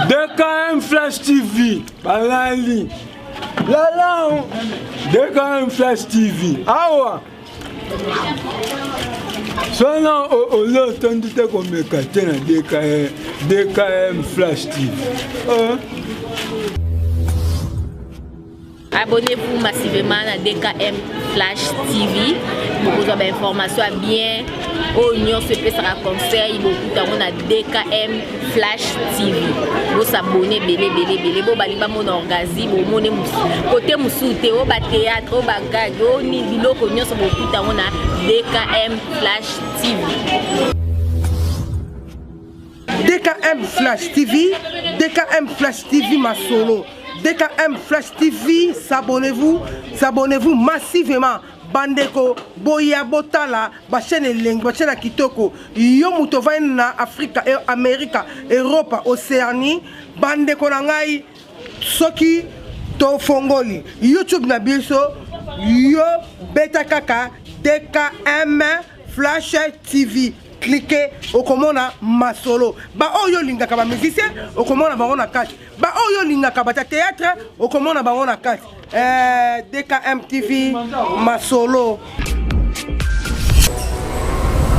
DKM Flash TV, Balali. Là, DKM Flash TV. Awa. Sona o tandite ko mekate na DKM Flash TV. Abonnez-vous massivement à DKM Flash TV pour vous avoir information bien. Oignon se fait ça conseil beaucoup dans a DKM Flash TV. Vous s'abonner belé vous baliba mon orgasme mon côté musuté au ba théâtre au bagage au ni biloko oignon se beaucoup dans a DKM Flash TV. DKM Flash TV, DKM Flash TV ma solo. DKM Flash TV, s'abonnez-vous massivement. Bandeko, Boya Botala, Bachene Leng, Bachene Kitoko, Yomuto na Afrique, Amérique, Europe, Océanie, Bandeko Nangai, Soki, Tofongoli, YouTube Nabiso, Yo Beta Kaka, DKM Flash TV. Cliquez au commandant ma solo. Ba oyo linga kaba musicien au commandant ba on a 4. Ba oyo linga kaba théâtre au commandant ba on a 4. DKM TV ma solo.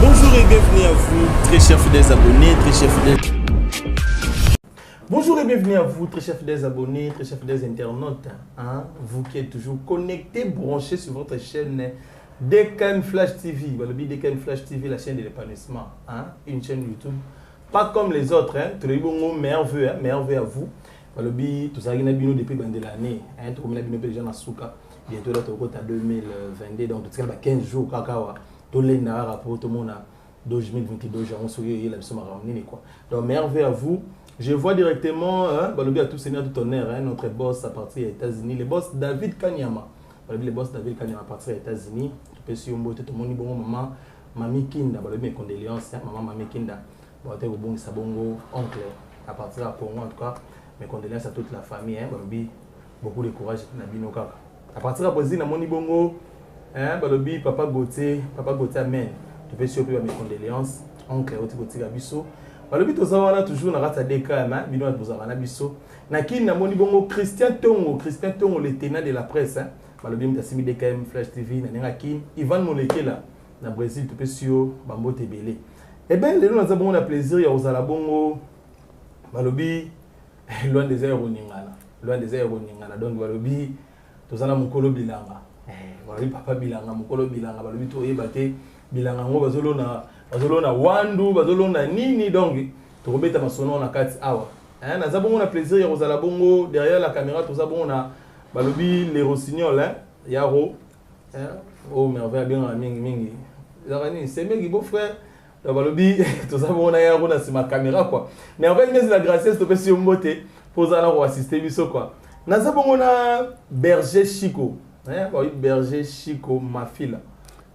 Bonjour et bienvenue à vous, très chers fidèles abonnés, très chers fidèles. Bonjour et bienvenue à vous, très chers fidèles abonnés, très chers fidèles internautes. Hein? Vous qui êtes toujours connectés, branchés sur votre chaîne DKM Flash TV, DKM Flash TV, la chaîne de l'épanouissement, hein? Une chaîne YouTube, pas comme les autres, hein? Tout le monde merveilleux, hein? Merveilleux à vous. Tout ça, il y a depuis l'année, hein? Tout le monde déjà dans Souka, bientôt là, tu as 2022, donc tu as 15 jours, kakawa, tout le monde a rapport, tout le monde a 2022, on se dit, il a besoin de ramener quoi. Donc merveilleux à vous. Je vois directement, hein? À tout seigneur, tout honneur, hein? Notre boss à partir des États-Unis, le boss David Kanyama. Le boss David Kanyama à partir des États-Unis. Tout le monde bon maman Mami Kinda, mes condoléances, maman Mami Kinda. Bon sabongo oncle à partir de Congo en tout cas, mes condoléances à toute la famille, hein, beaucoup de courage na bino kaka. À partir de Brésil na moni bongo, hein, papa Gauthier amen. Tu peux surtout mes condoléances, oncle oti Gauthier biso. To ça wana toujours na rata DKM, hein, bino bozala na biso. Na kin na moni bongo Christian Tongo, le tenant de la presse, hein. Malobim tasimi DKM Flash TV na nengakin Ivan Molekela na Brésil to pesio bambo tebele. Eh ben lelo na zabongo na plaisir ya ozala bongo malobi loin des airs oningana donc malobi tozana mukolo bilanga malobi papa bilanga mukolo bilanga malobi to ebate bilanga ngo bazolona wandu bazolona nini donc to robeta masono na kati awa na zabongo na plaisir ya ozala bongo derrière la caméra to zabongo na balobi les rossignols, hein, Yaro, hein, oh merveille bien mingi. Zarani, c'est mes beau frère. Balobi, tout ça on a Yaro dans ma caméra quoi. Mais en fait, mais la grâce to pesi mbote pour ça là assister biso quoi. Na ça on a Berger Chico, hein, Berger Chico ma fille.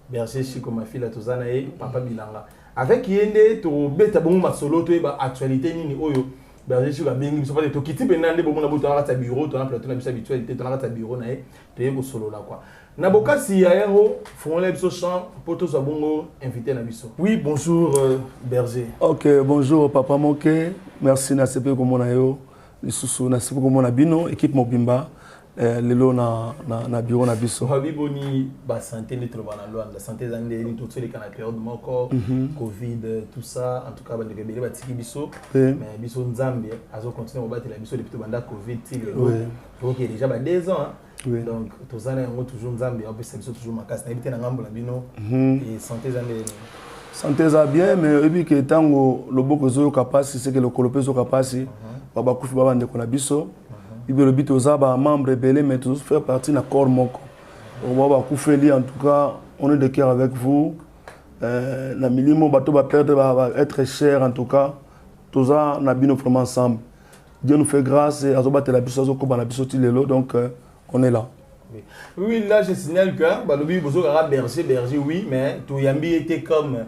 Berger Chico ma fille tout ça na papa bilanga. Avec yende to beta bon ma solo to ba actualité nini oyo. Berger Chico bengi so pas to kiti benande bon na boto na ta bureau to na plateau na bisa habituel to na ta bureau na to yeko solo là quoi. Na boka si aéro font les biso chant poto so bongo invité na biso. Oui, bonjour Berger. OK, bonjour papa Moké. Merci na sepe ko mona yo. Lisusu na sepe ko mona bino équipe Mobimba. Lelo na bureau na biso. Habiboni ba santé ni trop na Luanda, santé zande ni tout les kana période moko Covid tout ça en tout cas ba de bele ba tiki biso mais biso nzambe azo continuer ba battre la biso depuis banda Covid ti lelo. Donc il y a déjà 2 ans hein. Oui. Donc tout ça on toujours nzambe on peut biso toujours makasi na bité na ngambo la bino et santé zande santé za bien mais ebi ke tango loboko zo kapasi c'est que le kolopé zo kapasi baba kufi baba ndeko na biso. Le but aux membres belés, mais tous faire partie d'un corps moko. On va en tout cas, on est de cœur avec vous. La milimo bateau va perdre, va être cher en tout cas. Tout ça, on a bien vraiment ensemble. Dieu nous fait grâce et à battre la biso, donc on est là. Oui, là je signale que Balobi Bozo berger, oui, mais Touyambi était comme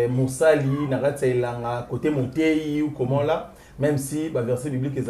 Moussali, Naratsailanga, côté Montei ou comment là. Même si le verset biblique est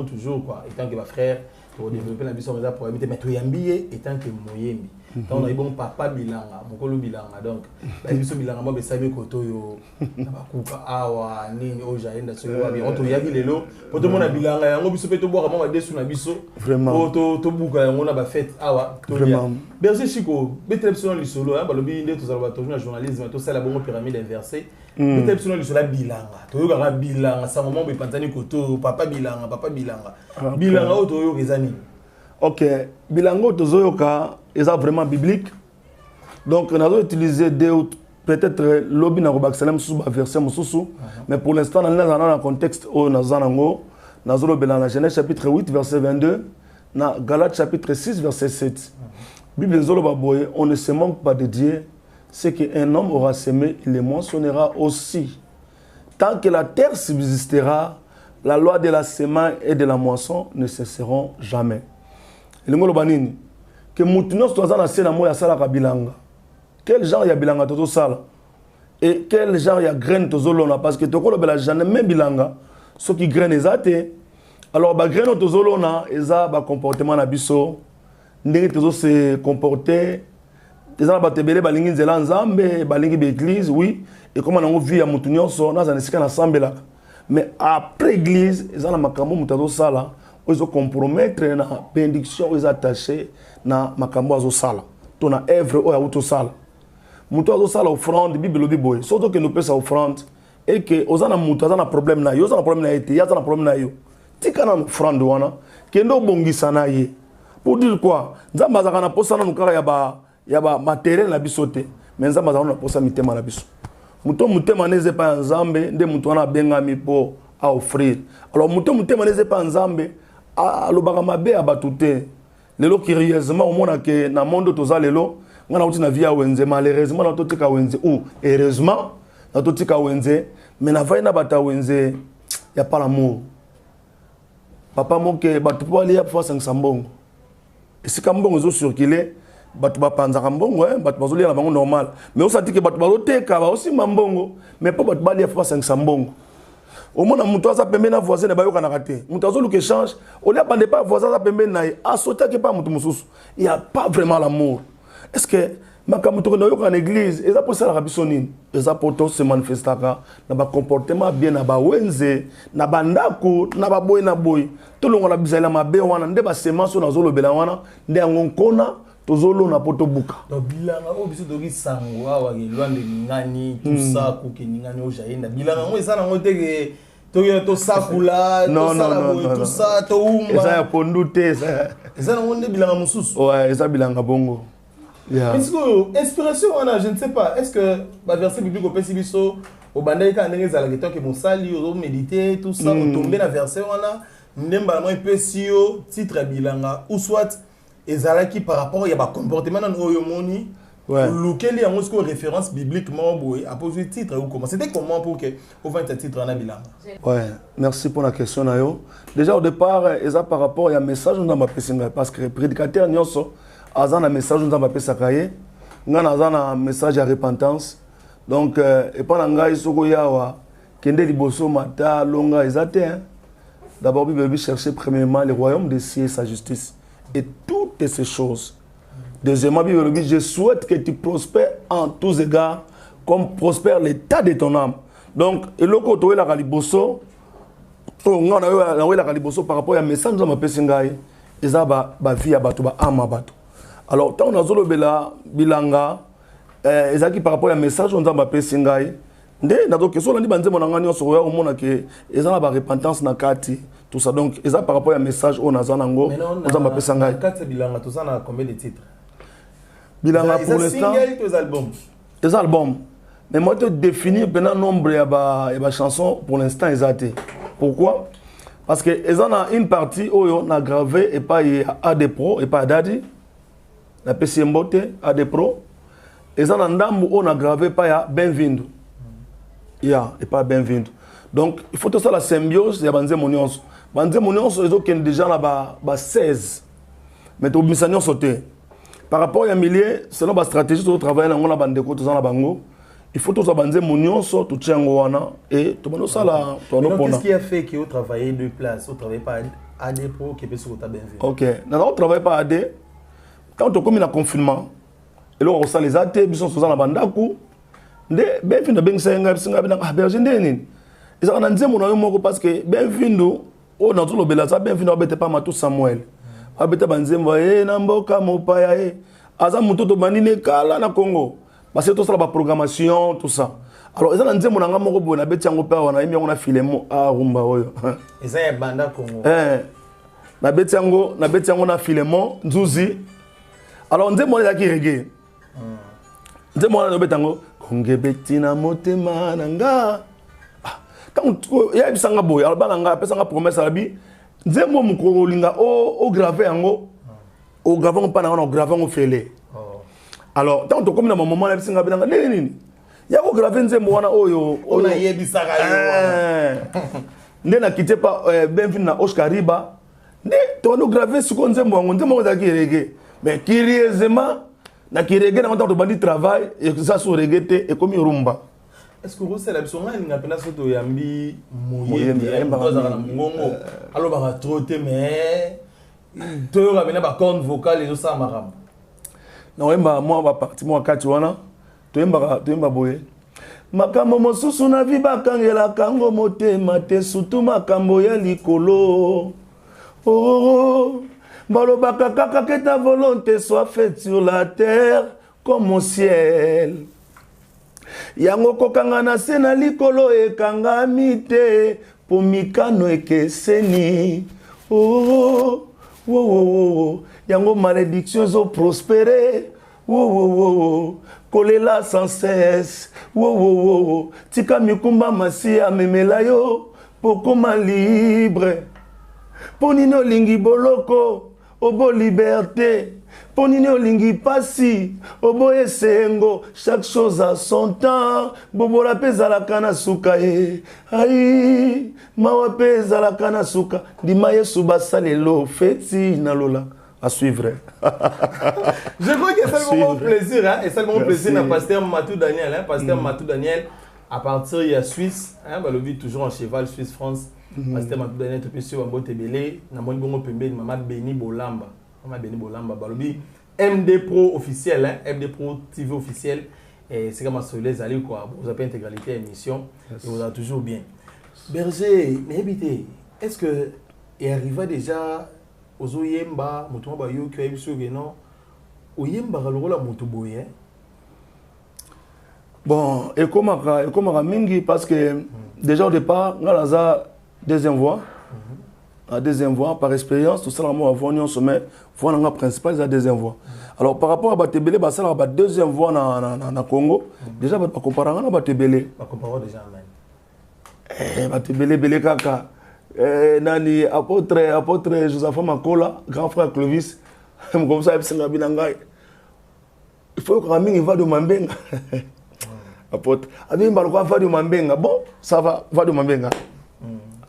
toujours quoi, étant que ma frère pour développer la mission pour habiter mais Touyambi étant que Moyembi. on a eu bon papa bilanga mokolo bilanga donc ba biso bilanga mo be sabe koto yo na bakuka awa nini ojaenda so yo bien on to yabi lelo poto mona bilanga yango biso pe to boka mo ba desu na biso vraiment to buka yango na ba fête awa to vraiment berger Chico betreption lisolo ba lobi nde to za ba to journalisme to sala bongo pyramide inversée betreption lisolo bilanga to yo ga bilanga sa moment be pantani koto papa bilanga bilanga o to yo kezani. Ok, bilango tozoyoka est vraiment biblique. Donc on a utilisé peut-être lobby na robaxelem sous verset mususu, mais pour l'instant on est dans le contexte où nous avons dans Genèse chapitre 8 verset 22, dans Galates chapitre 6 verset 7. Bible baboye, on ne se manque pas de Dieu, ce qu'un homme aura semé, il le moissonnera aussi. Tant que la terre subsistera, la loi de la semence et de la moisson ne cesseront jamais. Lingolo banini que mutunos toza na sena moya sala ka bilanga. Quel genre ya bilanga toto sala? Et quel genre ya graine tozo lona parce que tokolo bela jamais même bilanga ce qui graine ezate. Alors ba graine tozo lona eza ba comportement na biso ndenge tozo se comporter eza ba tebele balingi nzela nzambe balingi be église oui et comment nango vie ya mutunyoso na za nesika na sambela. Mais après église eza na makambo mutazo sala ils ont compromettre na bénédiction ils attachés na makambo azo sala to na œuvre o ya auto sala muto azo sala offrande bible biboy surtout que nous pesa offrande et que ozana muto azana problème na yo ozana problème na été yazana problème na yo tika na offrande wana kendo bongisa na ye pour dire quoi nzamba azaka na posa na nukara ya ba matériel na bisote mais nzamba azana na posa mitema na biso muto mutema neze pa nzambe nde muto wana bengami po a offrir alors muto mutema neze pa nzambe alobaka mabe abatute lelo curieusement omona ke na monde toza lelo ngana uti na via wenze malheureusement na totika wenze ou heureusement na totika wenze mais na vai na bata wenze ya pas l'amour papa moke batu po ali ya fa 500 mbongo esika mbongo zo circuler batu ba panza mbongo batu bazoli na bango normal mais osati ke batu bazoteka ba aussi mbongo mais po batu bali ya fa 500 mbongo. Au moins, on a pembe na voisin ne bayo kana kate. Mutazo lu que change. On a pas pas voisin pembe na a sauter que pas mutu mususu. Il y a pas vraiment l'amour. Est-ce que makamuto na yo kana église, eza pour ça la rabisonine. Eza pour tout se manifestaka na ba comportement bien na ba wenze, na bandako, na ba boy na boy. To longo na bizala mabe wana nde ba semence na zolo bela wana, nde ngonkona tozolo na poto buka. Donc bilanga o biso doki sango awa ke lwande ngani tout ça ko ke ngani o jaenda. Bilanga ngo esa na ngote ke to sakula to sala boy tout ça to umba. Esa ya pondute esa. Esa na ngonde bilanga mususu. Ouais, esa bilanga bongo. Yeah. Est-ce que inspiration wana je ne sais pas, est-ce que ba verset biblique au pesi biso au bandai ka ndenge zala ke to ke mosali o méditer tout ça o tomber na verset wana ndemba na pesi yo titre bilanga ou soit ezalaki par rapport il y a pas comportement dans oyomoni lequel est en référence bibliquement boy a posé titre ou comment c'était comment pour que au 20 titre en bilanga. Ouais, merci pour la question nayo. Déjà au départ eza par rapport il y a message dans ma pesinga parce que prédicateur nyonso azana message dans ma pesakaye ngana azana message à repentance donc et pendant ngai soko yawa kende liboso mata longa ezate d'abord Bible chercher premièrement le royaume des cieux et sa justice et toutes ces choses. Deuxièmement, Bible dit, je souhaite que tu prospères en tous égards, comme prospère l'état de ton âme. Donc, et le côté la caliboso, on a la caliboso par rapport à un message dans ma pesingaï, et ça va vie à bateau, va âme à bateau. Alors, tant on a zolo bela bilanga, et ça qui par rapport à un message dans ma pesingaï, ndé na donc so la ni banze monangani so ya omona ke ezana ba repentance na kati tout ça donc eza par rapport à message on a zanango on zamba pesa ngai kati bilanga tout ça na combien de titres bilanga pour l'instant des albums mais moi te définir ben nombre ya ba chansons pour l'instant ezate pourquoi parce que ezana une partie oyo na gravé et pas à des pro et pas dadi la PC mbote à des pro ezana ndambu on a gravé pas ya benvindo. Yeah, et pas bienvenue. Donc, il faut tout ça la symbiose, il y a Banze Monions. Banze Monions, ils ont déjà là-bas 16. Mais tu as sauté. Par rapport à un millier, selon la stratégie, tu travailles dans la bande de côté, il faut tout ça Banze Monions, tu tiens Wana et tu as ça là. Qu'est-ce qui a fait que vous travaillez deux places? Vous ne travaillez pas à AD Pro qui est sur ta bienvenue? Ok, nous ne travaillons pas à AD. Quand tu as commis le confinement, eloko kosala eza te biso toza na bandako nde benfindu abengisa ye ngai bisinga benanga berger nde nini ezaka na nzembo na yo moko parce que benfindu oyo nazolobela aza benfindu abete pa matu samuel abeta banzembo ye na mboka mopaya ye aza moto tobandi ne kala na congo parce que tosala baprogrammation tout ça alors eza na nzembo na nga moko boye nabeti yango mpe awa nayembi yango na filemo arumba oyo eza ya banda congo nabeti yango na filemo nzuzi alors nzembo wana ezalaki rege nzembo wana nobeta yango kongebeti na motema na nga ntango yayebisanga boye alors bana nga apesanga promesse alabi nzembo mokolo olinga ograve yango ograve yango mpa na wana ograve yango fele alors ntango tokomi na mamama nayebisinga benanga nini ya kograve nzembo wana oyo onayebisaka yo nde nakite pa benvin na oshkariba nde tokandi ograve siko nzembo yango nzembo yango ezalaki rege mais curieusement na kirege nango ntango tobandi travail eza so rege te ekomi rumba. Est-ce que vous avez besoin de soto yambi moyembi ozaka na mongongo alobaka trop te mais toyoka bena ba corne vocale ezosala makambo na oyemba mwa baparti mwa kati wana toyemba boye makambo mosusu na vi bakangelaka yango motema te sutu makambo ya likolo balobaka kaka que ta volonté soit faite sur la terre comme au ciel. Yango kokanga na se na likolo ekangami te po mikano ekeseni. Yango malédiction zo prospérer. Kolela sans cesse. Tika mikumba masi amemela yo pokoma libre. Ponino lingi boloko obo liberté. Ponino lingi pasi obo esengo. Chaque chose a son temps. Bobola peza la kana suka e. Aïe mawa peza la kana suka. Dima yesu basalelo feti na lola. À suivre. Je crois que c'est le moment plaisir, hein, et c'est le moment plaisir dans Pasteur Matou Daniel, hein, Pasteur Matou Daniel, à partir de la Suisse, hein, bah, le vit toujours en cheval, Suisse-France, Pasteur Matou Daniel, tu peux suivre un beau tébélé, na mon bongo pembe, maman Béni Bolamba, bah, le vit MD Pro officiel, hein, MD Pro TV officiel, et c'est comme ça les allez quoi, vous avez intégralité émission, et vous avez toujours bien. Berger, mais habitez, est-ce que il arriva déjà ozo yemba mutu ba yo ki ayibiso geno oyemba kalokola mutu boye bon ekomaka mingi parce que déjà au départ ngalaza deuxième voix par expérience tout ça la mo avant on sommet voix nga principal la deuxième voix alors par rapport à batebele ba sala ba deuxième voix na Congo déjà ba comparanga na batebele ba comparo déjà même batebele belé kaka nani apôtre Joseph Makola grand frère Clovis comme ça il faut que Amine va de Mambenga apôtre Amine va de Mambenga bon ça va de Mambenga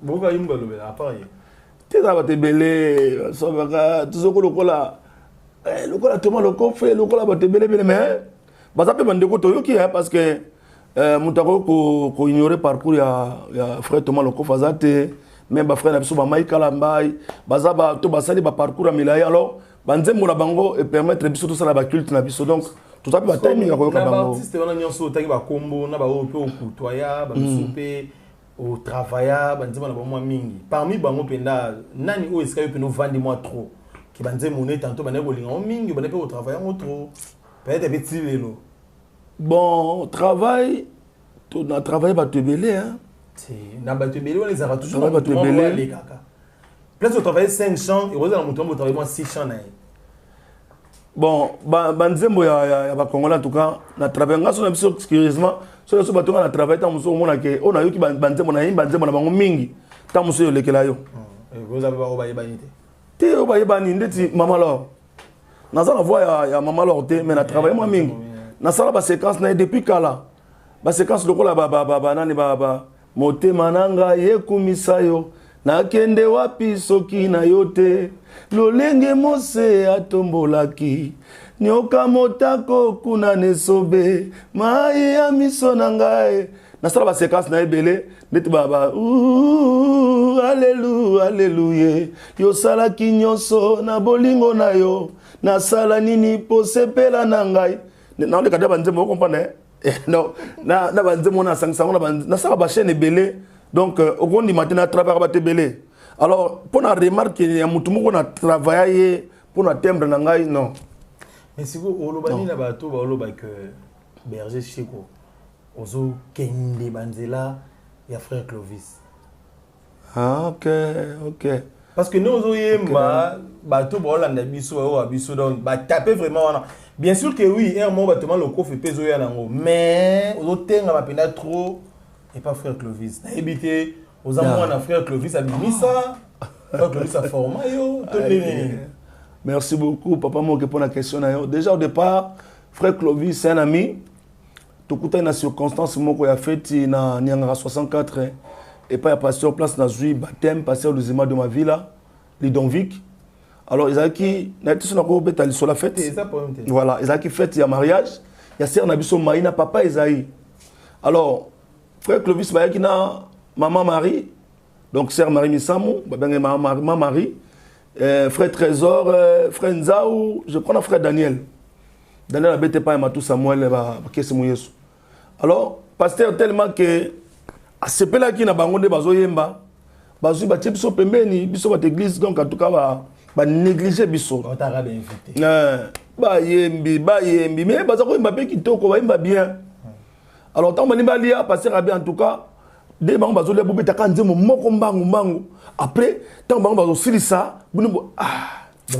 boka yimba lo bela apart te za batebele so baka tuzoko lokola toma loko fait lokola batebele mais baza pe bandeko toyoki parce que mutako ko ignorer parcours ya frère Thomas Loko fazate même ba frère na biso ba Maïka Lambai bazaba to basali ba parcours à milaya alors banzembo na bango et permettre biso tout ça la ba culte na biso donc tout ça ba timing ya ko ka bango artiste wana nyonso taki ba kombo na ba ope o kutoya ba souper au travailler banzembo na ba mwa mingi parmi bango penda nani o eska yo peno vandi moi trop ki banzembo ne tantôt bana ko linga mingi bana pe au travailler on trop peut-être petit lelo bon travail tout na travail ba tebelé hein. Na batebele on les a toujours les kaka. Place de travailler 5 champs et vous allez monter travailler moins 6 champs na. Bon banzembo ya ba Congolais en tout cas na travailler ngaso na biso curieusement so so batonga na travailler ta muso mona ke on a yo ki banzembo na banzembo na bango mingi ta muso yo lekela yo. Vous avez ba yebanité. Te o ba yebani ndeti mama lo. Na za la voix ya mama lo te mais na travailler moi mingi. Na sala ba séquence na depuis kala. Ba séquence lokola ba nani ba motema nanga yekumisa yo nakende wapi soki na yo te lolenge mose atombolaki nyoka motako kuna nesobe mai ya miso na ngai nasala ba séquence na ebele ndeti baba alleluya yo salaki nyonso na bolingo na yo nasala nini posepela na ngai na le kada banze mo comprendre non na banze mo na sanction na ça ba chaîne belé donc au grand du matin na travailler ba te belé alors pour na remarque ya mutu moko na travailler pour na timbre na ngai non mais si vous olobani na bato ba oloba que berger Chiko ozo kende banzela ya frère Clovis. Ah OK. Parce que nous ozo yemba bato ba olanda biso o biso donc ba taper vraiment wana. Bien sûr que oui, un moment battement le coffre peso ya nango, mais ozo tenga ba pena trop et pas frère Clovis. Na ebité aux amours na frère Clovis a bimisa. Frère Clovis a format yo tout les. Merci beaucoup papa moi pour la question déjà au départ frère Clovis c'est un ami. Tout coup une circonstance moko ya fête na Niangara 64 et pas passé sur place na zui baptême passé au deuxième de ma ville là Lidonvic. Alors ils a qui na tout na ko beta sur la fête. Voilà, ils a qui fête ya mariage, ya sœur na biso Maïna papa Isaïe. Alors frère Clovis ba qui na maman Marie donc sœur Marie Misamou, ba benga maman Marie. Frère Trésor, frère Nzaou, je prends le frère Daniel. Daniel n'habite pas Matou Samuel, qui est mon Yesu. Alors, pasteur tellement que à ce là qui n'a pas de bazo yemba, bazo ba biso pembeni, biso ba église donc en tout cas ba négliger biso. On t'a bien invité. Ba yembi mais bazo ko yemba pe kitoko ba yemba bien. Alors tant mani ba lia pasteur abi en tout cas des bango bazo le bobeta kanze mo moko mbangu après tant bango bazo silisa buno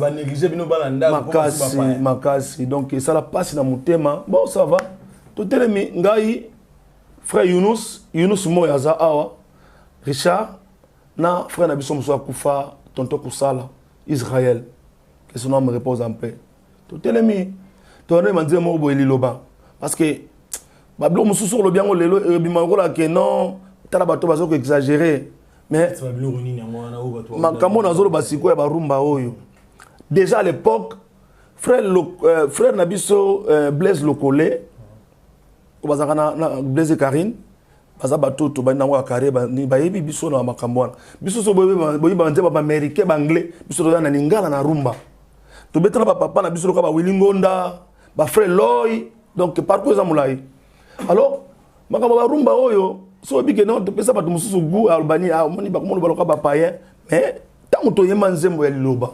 ba négliger bino balanda makasi donc ça la passe dans mon thème bon ça va tout telemi ngai frère Yunus Moyaza awa Richard na frère na biso muso akufa tonto kusala Israël que son nom me repose en paix tout telemi to ne manze mo bo liloba parce que bablo muso sur le bien o lelo bimangola que non tala bato bazo ko exagérer mais makambo na zolo basiko ya barumba oyo déjà à l'époque frère Nabiso Blaise Lokole bazakana na Blaise Karine baza bato to bana wa carré ni bayebi biso na makambo wana biso so boyi banze ba américain ba anglais biso na ningala na rumba to betana ba papa na biso ka ba Wilingonda ba frère Loy donc parcours za mulai alors makambo ba rumba oyo so bike non to pesa bato mususu gu Albanie a moni ba komo ba ba païen mais tango to yema nzembo ya liloba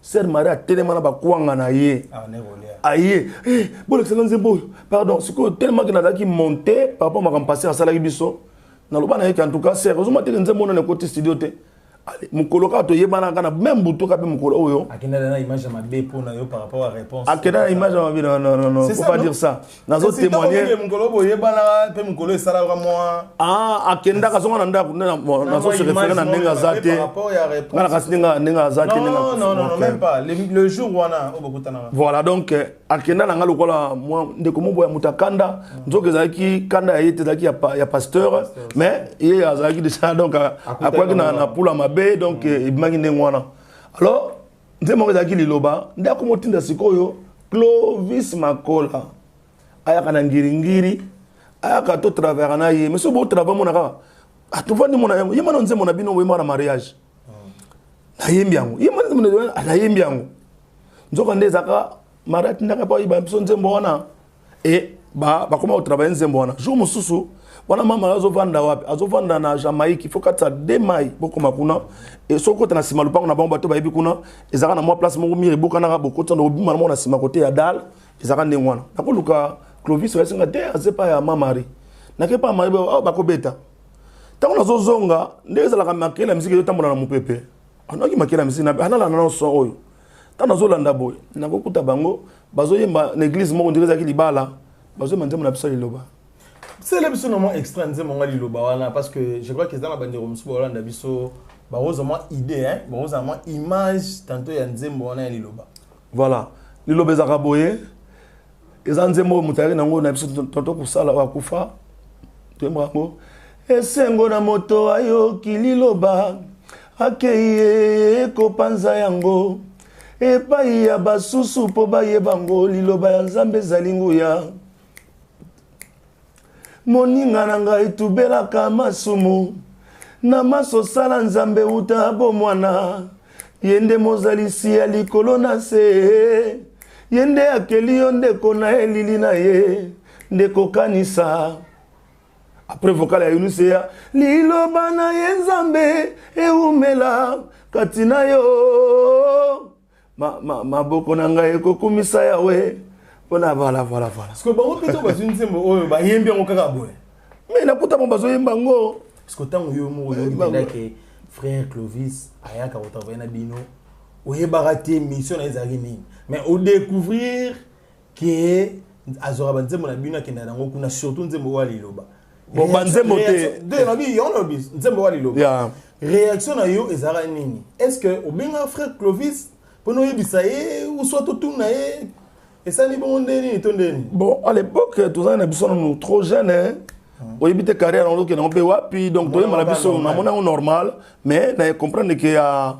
Sœur Maria tellement ba kuanga na ye aye bon excellence nzembo pardon c'est que tellement que na qui monter par rapport à ma passer à salari biso na loba na ye en tout cas sœur ozoma te nzembo na côté studio te allez mukoloka to yebana kana même buto ka be mukolo oyo akenda na image ma be pour na yo par rapport à réponse akenda na image ma be non faut pas dire ça nazo témoigner mukolo bo yebana pe mukolo esala moi akenda ka zonga na ndako nazo se référer na ndinga zate par rapport à réponse ngala kasinga ndinga zate non même pas le jour wana obokutana voilà donc akenda na ngalo kola moi ndeko mobo ya mutakanda nzoke zaki kanda yete zaki ya pasteur mais il y a zaki déjà donc à quoi que na pula mabe donc ibimaki ndengwana alors nzemo zaki liloba ndako motinda sikoyo Clovis Makola ayaka na ngiringiri ayaka to travers na ye mais so bo travers monaka atuvani mona yema no nzemo na bino wema na mariage na yembi yango yema nzemo na yembi yango nzoka ndezaka marati ndaka pa iba biso nzembo wana ba koma travailler nzembo wana jour mususu wana mama azovanda wapi azovanda na Jamaïque il faut katsa 2 mai bokoma kuna et soko tana sima lupango na bango bato bayebi kuna ezaka na moi place moko mire bokana ka bokota no bima na sima côté ya dal ezaka ndengwana nakoluka Clovis wasinga te azepa ya mama Marie nakepa mari bakobeta tango nazozonga ndezala ka makela muziki yo tambola na mupepe anoki makela muziki na anala na so oyo tango nazolanda boy nakokuta bango bazoyemba na église moko ndeza ki libala bazoyemba nzembo na biso liloba. C'est absolument extra nzembo liloba wana parce que je crois que dans la bande romsu Hollande biso ba rozama idée hein ba rozama image tantôt ya nzembo wana liloba. Voilà liloba za kaboye eza nzembo mutari nango na biso tonto kusala wa kufa tembango esengo na moto ayo kililoba akeye kopanza yango epai ya basusu po bayebango liloba ya nzambe zalinguya moninga na ngai tubelaka masumu na maso sala nzambe uta bomwana yende mozalisi ya likolo na se Yende akeli yonde kona elili na ye. Ndeko kanisa. Après vocal ya Yunus ya liloba na ye nzambe eumela katina yo. Maboko na ngai ekokumisa yawe. Voilà. Parce que bango peto bazu nzembo oyo ba yembi ngo kaka boye. Mais na kuta mo bazo yemba ngo. Parce que tant yo mo yo benda ke frère Clovis ayaka otavaya na bino. Oye baraté mission na ezali nini. Mais au découvrir que azora banzembo na bino kenda ngo kuna surtout nzembo wa liloba. Bon banzembo te de na bi on obi nzembo wa liloba. Yeah. Réaction na yo ezara nini. Est-ce que obenga frère Clovis pono yebisa ye ou soit tout na ye. Et ça n'est bon ni tondeni. Bon, à l'époque, tous les gens nous trop jeunes, hein. On évite carrière en l'autre, on peut puis donc tous les gens on normal, mais on comprend que y a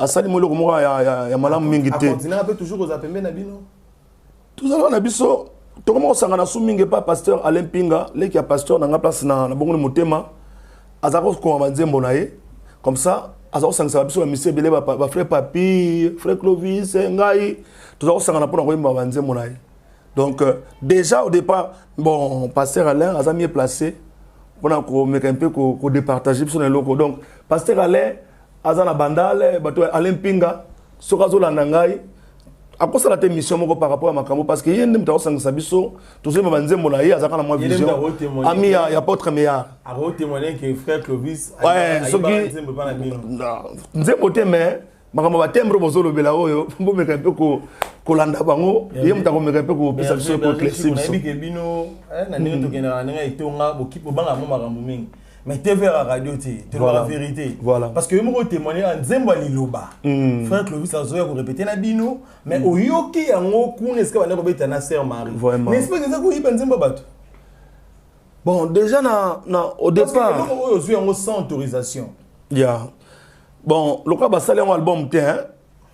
sali molo comme y a malam mingite. Continuer un peu toujours aux appels nabino. Tous les gens nabiso, tout le monde s'engage sous minge pas pasteur Alain Pinga, les qui a pasteur dans la place na bongo motema, azako ko manzembo nae, comme ça, azako sangsa biso la monsieur belé ba frère Papi, frère Clovis, ngai. Tout ça, on a pour envoyer donc, déjà au départ, bon, pasteur Alain a mieux placé pour un peu qu'on départage sur les locaux. Donc, pasteur Alain a la bandale, Alain Pinga, Sokazo Lanangai, à cause de la mission par rapport à Makambo, parce qu'il y a une personne qui tout ce moment, il y a une vision. Ami, il y a pas autre meilleur. À témoigner que frère Clovis a mais makambo batembre bozolo bela oyo mbo meka pe ko kolanda bango yemta ko meka pe ko pesa biso ko flexible so que bino na ndenge to kena na ngai tonga bokipo banga mo makambo mingi mais TV à radio te la vérité parce que mo témoigner en nzembo liloba frère Clovis azoya ko répéter na bino mais oyoki yango kuna eska bana ko beta na sœur Marie n'est-ce pas que ça ko yipa nzembo bato bon déjà au départ parce que oyo zo yango sans autorisation bon, le cas basali un album tien,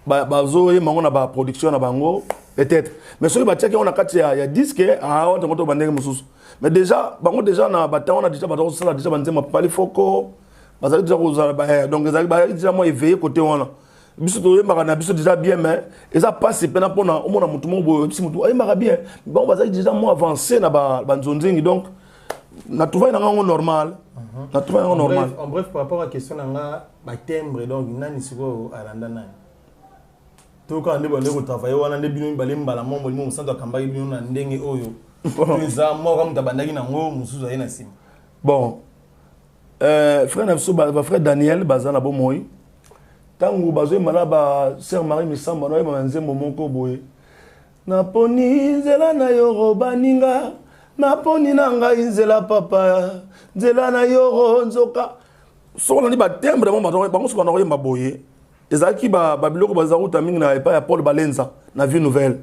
bazo y mango na ba production na bango peut-être. Mais celui ba tchaki on a quatre ya disque on te montre bandenge mususu. Mais déjà bango déjà na bata on a déjà bato ça déjà banze ma pali foko. Bazali déjà ko donc ezali ba déjà moi éveillé côté wana. Biso to yemba na biso déjà bien mais et ça passe pena pona o mona mutu mo bo biso mutu ay mara bien. Bon bazali déjà moi avancé na ba banzonzingi donc na trouvé na ngo normal. En bref, par rapport à la question de la timbre, donc, il y a un peu à l'andana. Tout quand on est travailler, on a des billets, on a des billets, on a des billets, on a des billets, on a des billets. Bon, frère Daniel, Bazana Bomoy, tant que Bazo Malaba, Sœur Marie Missamba, on a un moment boy. Naponi zela na yoro baninga, naponi nanga inzela papa. Nzela na yoro nzoka so na ni ba tembre mo bango so na koyemba boye ezaki ba biloko bazaruta mingi na epa ya Paul Balenza na Vie Nouvelle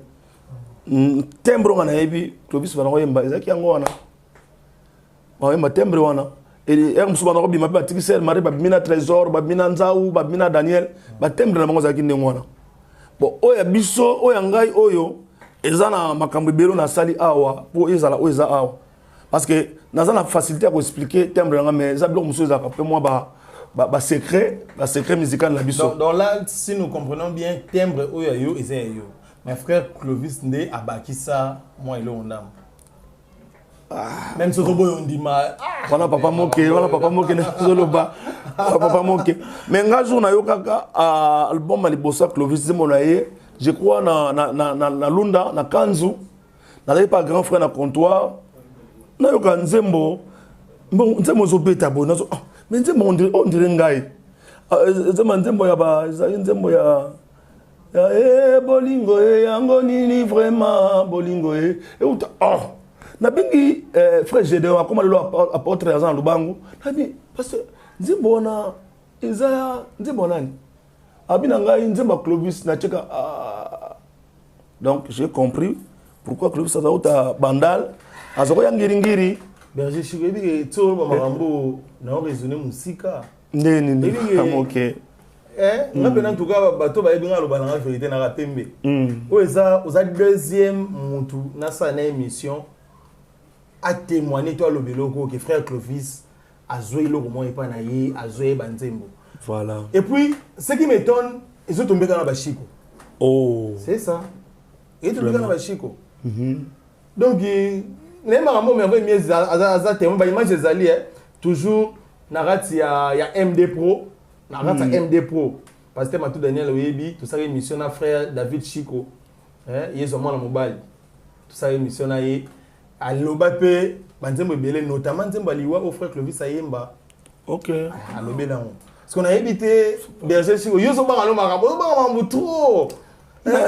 tembre ngana yebi Clovis bana koyemba ezaki yango wana ba yemba tembre wana et musu bana ko bima ba tikisel mari ba bimina trésor ba bimina nzau ba bimina Daniel ba tembre na bango ezaki ndenge wana bon oya biso oya ngai oyo ezana makambo belo na sali awa po ezala oza awa parce que nous avons la facilité à expliquer timbre mais ça bloque monsieur ça après moi secret musical la biso. Donc là si nous comprenons bien timbre oyo et c'est yo. Mes frères Clovis ndé abaki ça moi et on dame. Même ce robot on dit mal. Voilà papa moqué na zoloba. Papa moqué. Mais un jour na yo kaka album alibosa Clovis Zemonaye, je crois na Lunda na Kanzu. N'avait pas grand frère na comptoir. Na yo kanzembo bon nzembo zo beta bona zo mais nzembo on dirait ngai nzembo ya ba nzembo ya bolingo yango nini vraiment bolingo et na bingi frère Gédéon comme le apôtre Azan Lubangu na bi parce que nzembo na eza nzembo nani abina ngai nzembo Clovis na cheka donc j'ai compris pourquoi Clovis a uta bandal azoko ya ngiri berger shigebi ke tsoro ba makambo na raisonner musika ndeni OK ngapena ntuka bato ba ebinga loba na vérité na rapembe oza deuxième mutu na sa na émission a témoigner toi le beloko que frère Clovis a joué le roman et pas na ye a joué banzembo voilà et puis ce qui m'étonne ils ont tombé dans la bachiko oh c'est ça Et tout le monde va chico. Donc, les marabouts, mais vrai, mieux, image des alliés, toujours, il y a MD Pro, MD Pro. Parce que Matou Daniel Oyebi, tout ça, émission à frère David Chico. Il est au moins mobile. Tout ça, émission à l'Obapé, notamment Zembaliwa, au frère Clovis Ayemba. Ok. À l'Obélan. Parce qu'on a évité Berger Chico. Ils sont pas en trop.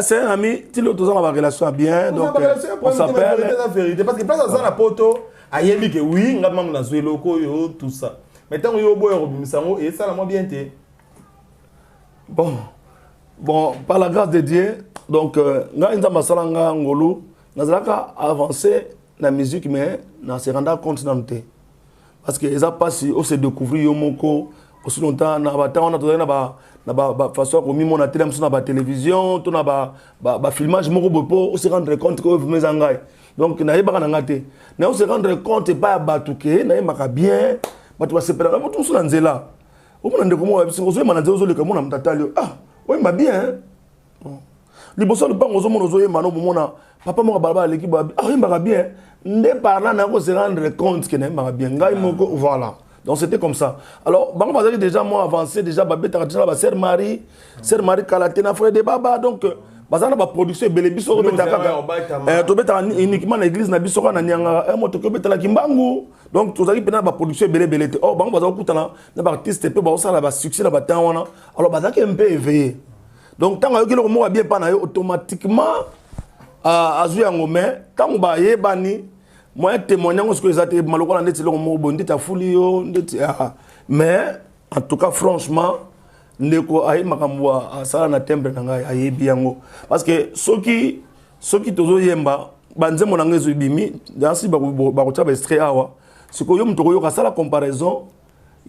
C'est un ami, tu l'as toujours la relation bien, donc on s'appelle. Parce que place à la poto, Ayembi que oui, on a même dans le loco, tout ça. Mais tant que vous avez et ça, la moins bien été. Bon, par la grâce de Dieu, donc, nous avons avancé la musique, mais nous se rendons compte dans le thé. Parce que les passé, on s'est découvert aussi longtemps, on a façon comme on a la télévision, on a filmage, on se rendre compte que vous êtes en train. Donc, on se rendre compte que pas batouké, on a bien, on va se perdre, on se rend là. On a dit comment oui, mais bien. Les bossons ne parlent pas papa m'a barba l'équipe ah il m'a bien ne parlant n'a pas se rendre compte que n'est bien voilà. Donc c'était comme ça. Alors bango bazali déjà moi avancé déjà babeta déjà la sœur Marie Kalatena frère de baba donc bazana ba production belé biso ko beta kaka to beta uniquement na église na biso kana nyanga moto ko beta la kimbangu donc to zali pena ba production belé oh bango bazali kutana na ba artiste pe ba osala ba succès na ba temps wana alors bazaki un peu éveillé donc tant que le mot bien pas na automatiquement à Zouyango mais tant ba yebani moi témoignant ce que ça te maloko ndeti lo mo bondi ta fulio ndeti mais en tout cas franchement ndeko ayi makambo a sala na temple na ngai ayebi yango parce que soki tozo yemba banzemo na ngezo bimi dansi ba ko taba extrait awa siko yo mutoko yo ka sala comparaison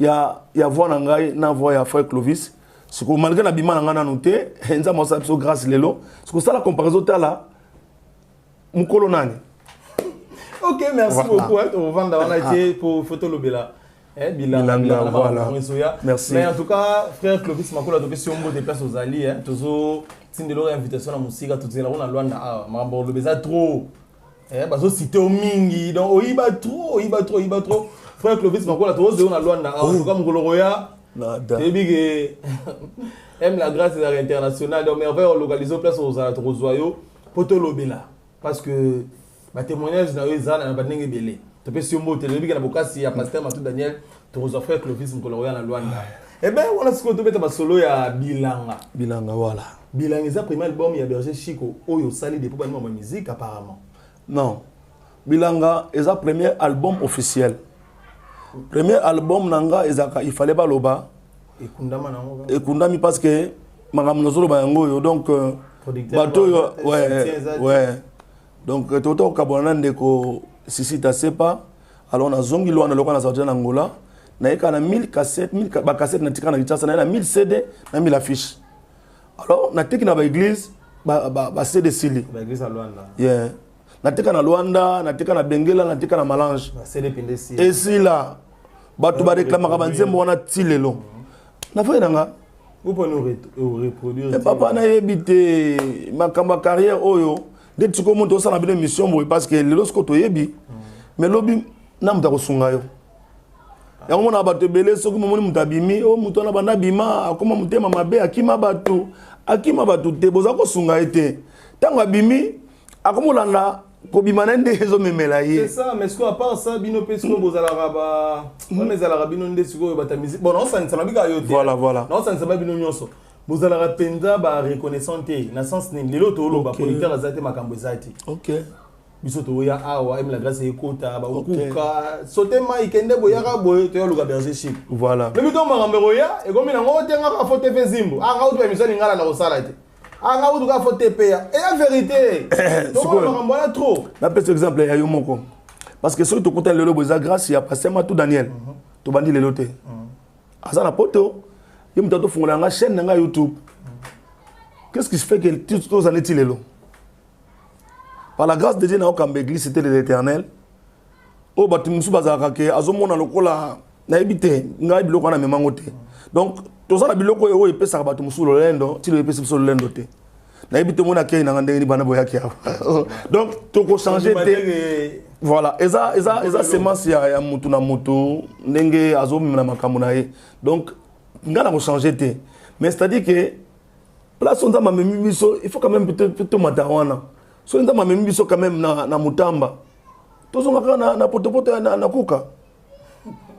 ya voix na ngai na voix ya frère Clovis siko malgré na bima na ngana noté enza mo sa so grâce lelo siko sala comparaison tala mukolo nani. Ok, merci beaucoup. On va vendre pour photo Lobela. Bilanga, voilà. Merci. Mais en tout cas, frère Clovis Makola, donc si on me déplace aux alliés, toujours si de leur invitation à la musique, tout ça, on a loin à Mambo Lobeza trop. Parce que c'était au Mingi, donc il va trop. Frère Clovis Makola, tout ça, on a loin à en tout cas, mon Coloroya. Aime la grâce de l'international, donc on va localiser place aux Rosoyo, photo Lobela. Parce que ma témoignage na ezana na bandenge belé to pe si mbo télé bika na bokasi ya pasteur Matou Daniel to rezo frère Clovis Nkoloya na Luanda et ben on a ce que to beta ba solo ya Bilanga voilà Bilanga c'est premier album ya Berger Chico oyo sali depuis ba ma musique apparemment non Bilanga est le premier album officiel premier album nanga ezaka il fallait pas loba et kundama nango et kundami parce que makamno zolo ba yango yo donc bato ouais donc toto kabona ndeko sisi ta sepa alors na zongi lo na lokana za Angola na eka na 1000 cassettes 1000 ba cassettes na tika na kitasa na 1000 CD na 1000 affiches alors na teki na ba église ba CD sili ba église à Luanda yeah na tika na Luanda na tika na Bengela na tika na Malange ba CD pinde si et si là bato ba réclama ka banzembo wana tilelo na fa nanga vous pouvez nous reproduire papa na yebité makamba carrière oyo dès que tu commences à une mission parce que le lorsque tu yebi mais lobby n'a pas reçunga yo ya on a battu belé ce que mon mutabimi o mutona banda bima akoma mutema mabe akima batu te boza ko sunga été tanga bimi akomolanda ko bimana ndezo memela ye c'est ça mais ce à part ça bino pesco bozala raba mais ala rabino ndesiko bata musique bon non ça ne ça bika yo voilà non ça ne va bino nyonso vous allez rapenda ba reconnaissante na sens ni lelo to lo ba producteur azate makambo zati OK biso to ya awa em la grâce ekota ba okuka sotema ikende boyaka boye to yo Berger Chico voilà le bito makambo ya e gomi na ngo tenga ka foto fe zimbo anga utu emission ngala na osala te anga utu ka foto pe ya et la vérité to makambo ya trop na petit exemple ya yo moko parce que surtout kota lelo boza grâce ya pasteur Matou Daniel to bandi lelo te azana poto il m'a fait une chaîne sur YouTube. Qu'est-ce qui fait que tous les années là? Par la grâce de Dieu, dans l'église, c'était l'Éternel. Oh, bah tu me suis bazaka que azomo na lokola na ebité ngai biloko na memangote. Donc, tous ça na biloko yo epesa ba tu musulo lendo, ti lo epesa musulo lendo te. nayebi te mona kei na ndenge bana boyaki donc toko changer te voilà eza semence ya mutu na mutu ndenge azomina makambo na ye donc ngana ko changer te mais c'est à dire que place on za mamemi biso il faut quand même plutôt matawana so nza mamemi biso quand même na mutamba tozonga kana na potopoto na kuka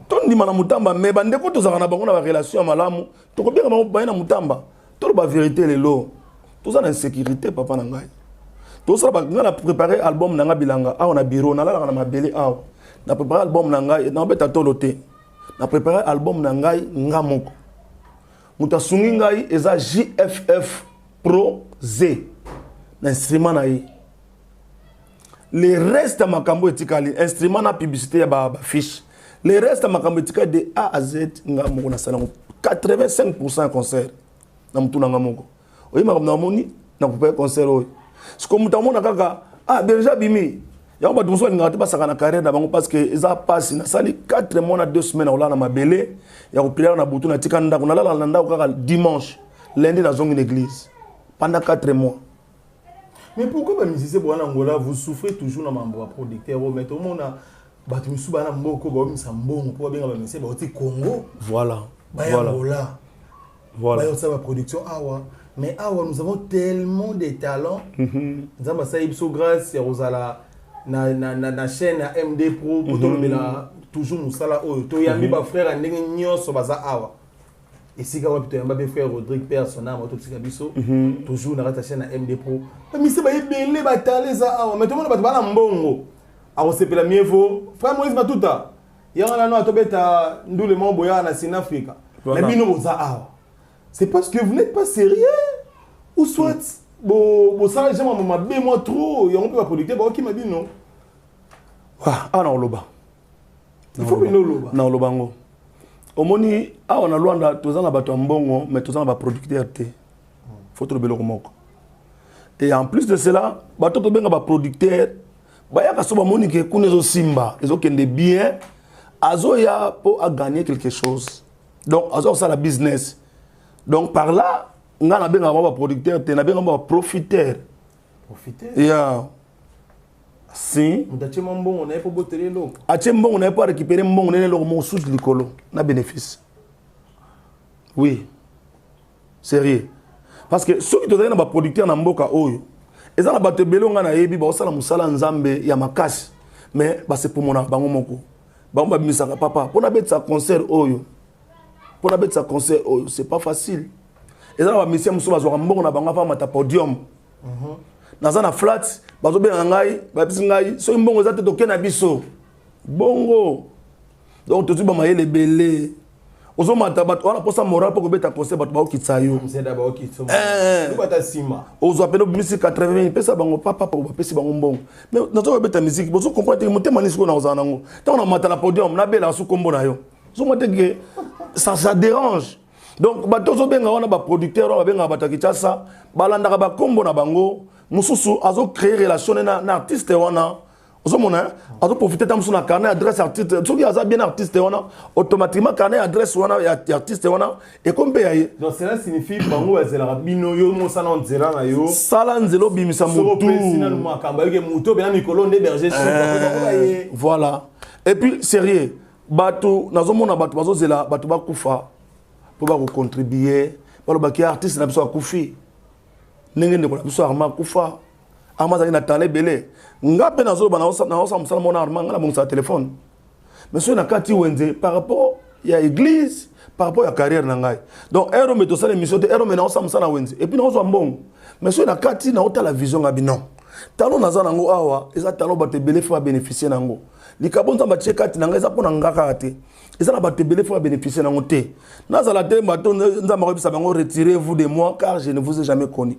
tondima na mutamba mais bandeko tozaka na bango na ba relation ya malamu tokobeka bango baye na mutamba to ba vérité lelo toza na insécurité papa na ngai tosala ba ngana préparer album na nga bilanga awa na bureau na la na mabele awa na préparer album na ngai na beta tolo te na préparer album na ngai nga moko muta sungi ngai eza JFF Pro Z na instrument na ye le reste makambo etikali instrument na publicité ya ba fiche le reste makambo etikali de A à Z nga moko na salon 85% concert na mutuna nga moko oyi makambo na moni na préparer concert oyo siko mutamona kaka déjà bimi ya ba dumso ngati basaka na carrière na bango parce que eza passe na sali 4 mois na 2 semaines ola na mabele ya ko prière na butu na tikanda ko na la na ndako kaka dimanche lundi na zongi l'église pendant 4 mois. Mais pourquoi les musiciens en Angola vous souffrez toujours dans ma producteur mais tout le monde a battu musu bana mboko ba misa mbongo pour bien ba musiciens ba oti Congo voilà Angola voilà ça va production awa mais awa nous avons tellement de talents nous avons ça ipso grâce Rosala na chaîne à MD Pro pour toujours musala oyo to yambi ba frère ndenge nyonso baza awa et si gawa plutôt yamba be frère Rodrigue personnel moto tsika biso toujours na chaîne à MD Pro mais c'est ba yebele ba talent za awa mais tout le monde ba mbongo a sepela mieux vaut frère Moïse Matuta yanga na atobeta ndule mombo ya na Sin Africa mais bino boza awa c'est parce que vous n'êtes pas sérieux ou soit bo ça jamais m'a bé moi trop y on peut pas producteur ba qui m'a dit non ah non loba il faut bino loba na lobango omoni awa na Luanda tozana bato mbongo mais tozana ba producteur te faut to beloko moko et en plus de cela bato to benga ba producteur ba ya kaso ba moni ke kunezo simba ezo kende bien azoya pour à gagner quelque chose donc azo ça la business donc par là nga na benga ba producteur te na benga ba profiteur yeah si mutache mbongo na pour boteler loko ache mbongo na pour récupérer mbongo nene loko mo sous likolo na bénéfice oui sérieux parce que ceux qui te donnent ba producteur na mboka oyo ezana bato belonga na yebi ba osala musala nzambe ya makasi mais ba c'est pour mona bango moko bango ba bimisaka papa pona betsa concert oyo c'est pas facile ezana ba mission muso bazwa mbongo na bango fa mata podium nazana flat bazo benga ngai ba bisi ngai so mbongo za te to kena biso bongo donc to tuba mayele belé ozo mata bato wana posa moral pour beta concert bato ba okitsa yo mzeda ba okitso nous bata sima ozo apeno musique 80 pesa bango papa pour ba pesi bango mbongo mais nazo beta musique bozo comprendre motema nisiko na ozana ngo tant on mata na podium na bela su kombo na yo zo mote que ça dérange donc bato zo benga wana ba producteur ba benga bato kitasa balanda ba kombo na bango mususu azo créer relation na artiste wana ozo mona azo profiter tam sur na carnet adresse artiste soki aza bien artiste wana automatiquement carnet adresse wana ya artiste wana et comme paye donc cela signifie bango bazela bino yo mo sana nzela na yo sala nzelo bimisa mutu sina makamba yeke muto bena mikolo nde berger sur voilà et puis sérieux bato nazomona bato bazozela bato bakufa pour ba contribuer ba baki artiste na biso akufi ndenge ndeko na biso arma kufa arma za ina tale belé ngape nazo bana osa musala mona arma ngala mon sa téléphone monsieur na kati wenze par rapport ya église par rapport ya carrière na ngai donc ero meto sala émission te ero mena osa musala wenze et puis na ozo mbongo monsieur na kati na ota la vision ngabi non talon naza nango awa eza talon bato belé fa bénéficier nango likabonza ba chekati nanga eza pona ngaka te eza na bato belé fa bénéficier nango te nazala te bato nzamba ko bisa bango retirez-vous de moi car je ne vous ai jamais connu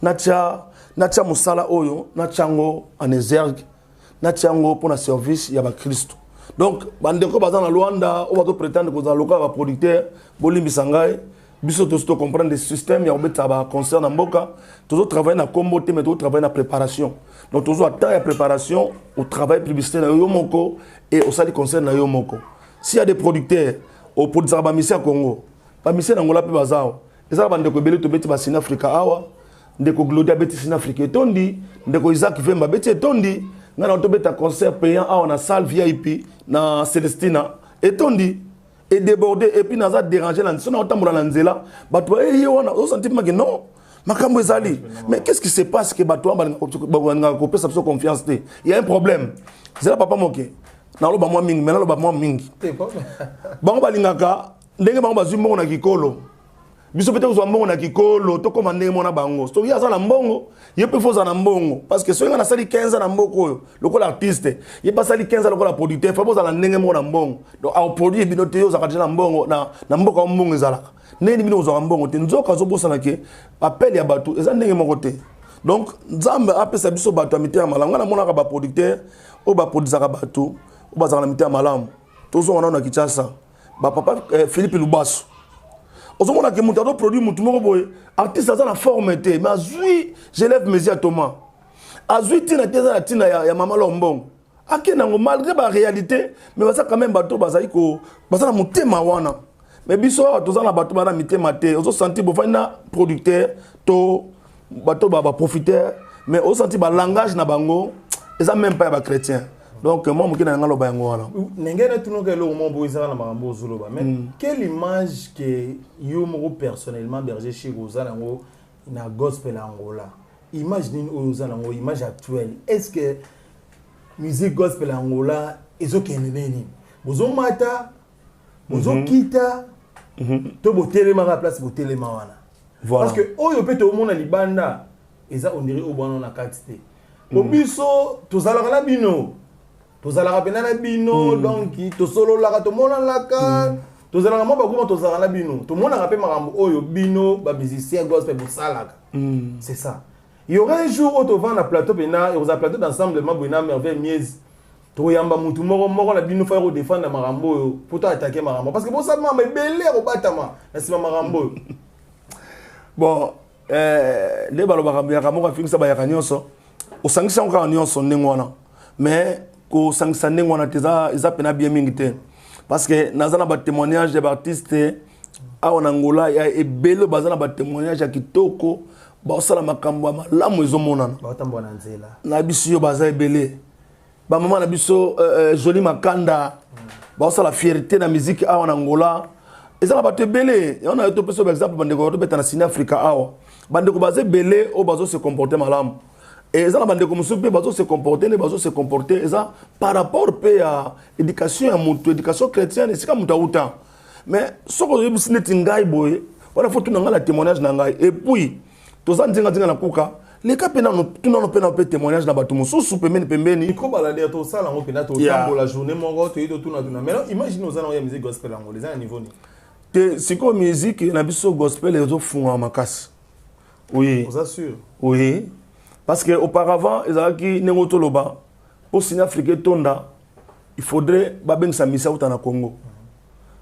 natia musala oyo nachango en exergue nachango pour na service ya ba Christ donc bandeko baza na Luanda o bato prétendre ko za loka ba producteur bolimbisa ngai biso to comprendre le système ya obeta ba concert na mboka toujours travailler na combo te mais toujours travailler na préparation donc toujours attendre la préparation au travail publicitaire na yo moko et au sali concert na yo moko s'il y a des producteurs au produire ba mission Congo ba mission Angola pe bazao ezala bandeko belé to beti ba Sin Africa awa ndeko Glodia beti sina Afrique etondi ndeko Isaac Vemba beti etondi ngana otobeta concert payant a on a salle VIP na Celestina etondi et débordé et puis naza dérangé la nzela otambola na nzela bato ye wana o senti que non makambo ezali mais qu'est-ce qui se passe que bato ba kopesa sa confiance il y a un problème c'est là papa moké na lo ba moi mingi mais na lo ba moi mingi bango balingaka ndenge bango bazwi mbongo na kikolo biso peut-être uzwa mbongo na kikolo to koma ndenge mona bango so ya za na mbongo ye pe foza na mbongo parce que so nga na sali 15 na mboko oyo lokola artiste ye pa sali 15 lokola producteur fa boza na ndenge mona mbongo donc au produit bino te yo za kadela mbongo na mboko wa mbongo ezalaka neni bino uzwa mbongo te nzoka zo bosa na ke appel ya bato eza ndenge moko te donc nzambe apesa biso bato amite ya malamu na mona ka ba producteur o ba produisaka bato o bazaka na mite ya malamu tozo wana na Kinshasa ba papa Philippe Lubasso ozomona ke mutu produit mutu moko boye artiste aza na forme te mais azui je lève mes yeux à Thomas azui tina teza na tina ya mama Lombongo akenango malgré ba réalité mais baza quand même bato bazali ko baza na mutema wana mais biso toza na bato bana mitema te ozo sentir bo fana producteur to bato ba profiteur mais ozo sentir ba langage na bango eza même pas ba chrétien. Donc moi je suis un peu mais quelle image que vous personnellement berger chez vous na gospel Angola image image actuelle est-ce que musique gospel Angola est OK nini bozo mata bozo kita to botelema la place botelema wana parce que oyo peut to mona libanda eza on dirait au bon na quantité obiso tozalaka na bino tozalaka pena na bino donc tosolo la to mona laka tozalaka mo bakuma tozalaka na bino to mona ka pe makambo oyo bino ba musicien gospel bosalaka c'est ça il y aura un jour où to vend na plateau pena et vous a plateau d'ensemble mabuna merveille mies to yamba mutu moko na bino fa défendre makambo pour to attaquer makambo parce que bon ça mama belé ko batama na sima makambo bon les balobaka ya moko afingisa ba ya nyonso osangisa encore nyonso ndengwana mais ko sangisa ndengwana teza eza pena bien mingi te parce que nazana ba témoignage des artistes a en Angola ya ebelo bazana ba témoignage ya kitoko ba osala makambo malamu ezomona ba tambo na nzela na biso yo baza ebele ba mama na biso Joli Makanda ba osala fierté na musique a en Angola ezala ba ebele on a to peso par exemple bande ko to beta na Sine Africa awa bande ko baza ebele o bazo se comporter malamu. Et ça, les gens se comporter, les gens se comporter, par rapport à l'éducation, l'éducation chrétienne, c'est comme ça. Mais ce que vous avez dit, il faut tout le témoignage. Et puis, tous les gens qui ont dit, les cas tout le monde peut témoignage dans le bateau. Si vous avez dit, il faut balader tout ça, on peut tout la journée, mais imaginez nous allons la musique gospel angolaise à niveau. C'est comme la musique, la musique gospel, les autres font en macasse. Oui. Vous assure. Oui. Parce qu'auparavant, ils avaient dit que pour signer Afrique Tonda, il faudrait que sa mission au Congo.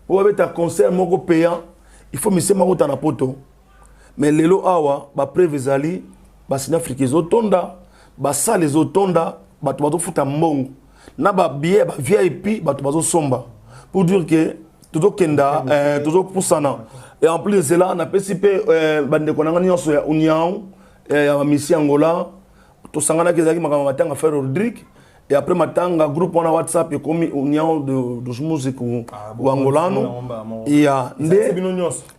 Pour avoir un concert payant, il faut misser au Poto. Mais les lois awa, ba prévezali, ba signer Afrique Tonda, ba salle les Tonda, ba tu futa mbongo. Na ba billet, ba VIP, ba tu somba. Pour dire que tout kenda, tout pour sana. Et en plus de cela, on a participé bande konanga nyonso ya union. Ya mission Angola to sangana kezaki makama matanga faire Rodrigue et après matanga groupe on a WhatsApp et comme union de musique ou angolano et ya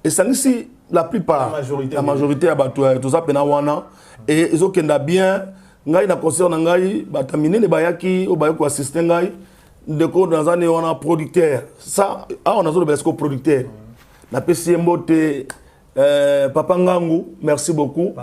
et sangisi la plupart la majorité ya bato to za pena wana et ils okenda bien ngai na concert na ngai batamine ne bayaki o bayako assister ngai de ko dans année on a producteur ça on a zo le producteur na pesi mbote Papa Ngangu, merci beaucoup.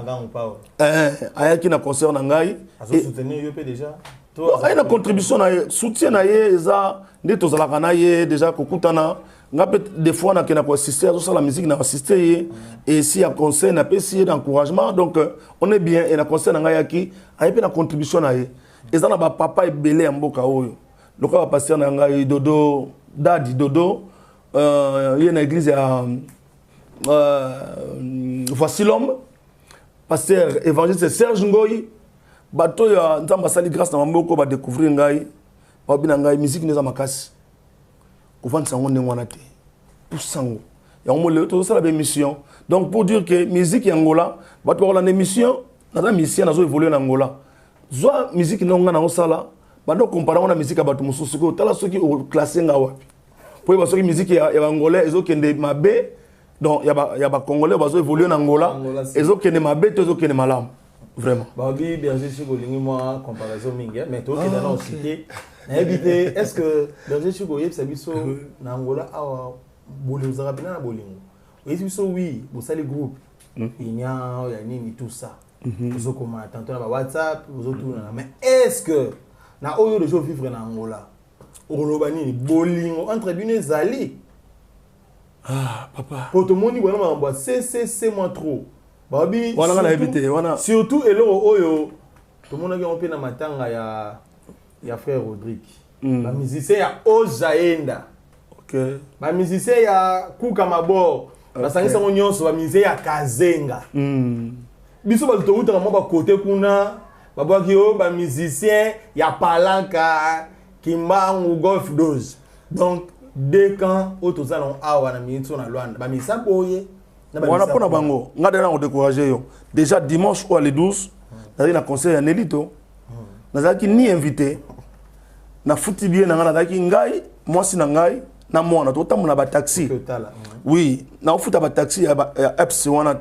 Ayaki na concert na ngai. Soutenir yo déjà. Toi, na contribution na soutien na ye eza nde tozalaka na ye déjà kokutana. Nga des fois na kena ko assister à la musique na assister et si à concert na pesi d'encouragement donc on est bien et na concert na ngai yaki ayepe na contribution na ye. Eza na ba papa ebele ya mboka oyo. Loka ba pasteur na ngai Dodo Dadi Dodo ye na église ya voici l'homme, pasteur évangéliste Serge Ngoyi, bato ya nzamba sali grâce na mamboko ba découvrir ngai, ba bina ngai musique neza makasi. Ko vendre sango ndengwana te. Pour sango. ya ngomole to ça la émission donc pour dire que musique ya Angola ba to la émission na musicien na zo évoluer na Angola zo musique no nga na osala ba do comparer na musique ba to mususu ko tala soki o classer nga wapi pour ba soki musique ya Angolais ezo kende mabe donc ya ba Congolais ba zo évoluer na Angola ezo kende mabe to ezo kende malamu vraiment ba bi Berger Chico lingi moi comparaison mingi mais to kende na cité habité est-ce que Berger Chico yeb sabiso na Angola awa bolingo za rapina na bolingo yeb sabiso oui bo sali groupe il y a nini tout ça vous comment tantôt na WhatsApp vous autour mais est-ce que na oyo de gens vivre na Angola oloba nini bolingo entre bino zali papa pour tout le monde wana mamba c'est moi trop babi wana na éviter wana surtout eloro oyo tout le monde qui on pe na matanga ya frère Rodrigue ba musicien ya Ozaenda OK ba musicien ya Kuka Mabor ba sangisa nyonso ba musicien ya Kazenga biso ba to uta ba côté kuna ba bwaki o ba musicien ya Palanka Kimbangu Golf 12 donc dès quand autoza non awa na minito na Luanda ba misa boye wana pona bango ngada na décourager yo déjà dimanche ou le 12 na concert ya Nelito nazaki ni invité na futi bien na ngana daki ngai mwasi na ngai na mwana to tamuna ba taxi oui na futa ba taxi ya apps wana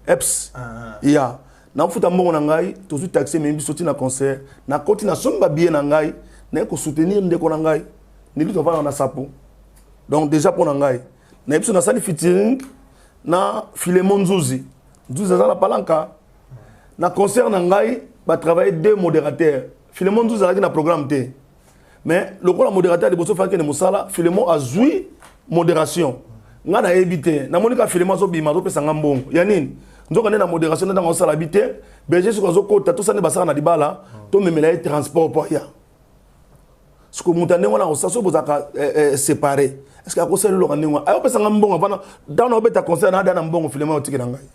apps ya na futa mbongo na ngai to su taxi membi soti na concert na koti na somba bien na ngai na ko soutenir ndeko na ngai Nelito va na sapo donc déjà pour na ngai na ebiso na sali featuring na Philemon Nzuzi za la Palanka na concert na ngai ba travailler deux modérateurs Philemon Nzuzi a na programme té mais le rôle modérateur de bosso fa ke ne musala Philemon a joui modération nga na ebité na monika Philemon zo bima zo pesa ngambongo ya nini nzoka na modération na ngosala bité berger so zo kota to sane basara na dibala to memela et transport po ya ce que mutane wana osaso bozaka séparé est-ce que akosala lo kanengwa ayo pesa ngambongo avana dans no beta concert na dana mbongo Philemon otiki na ngai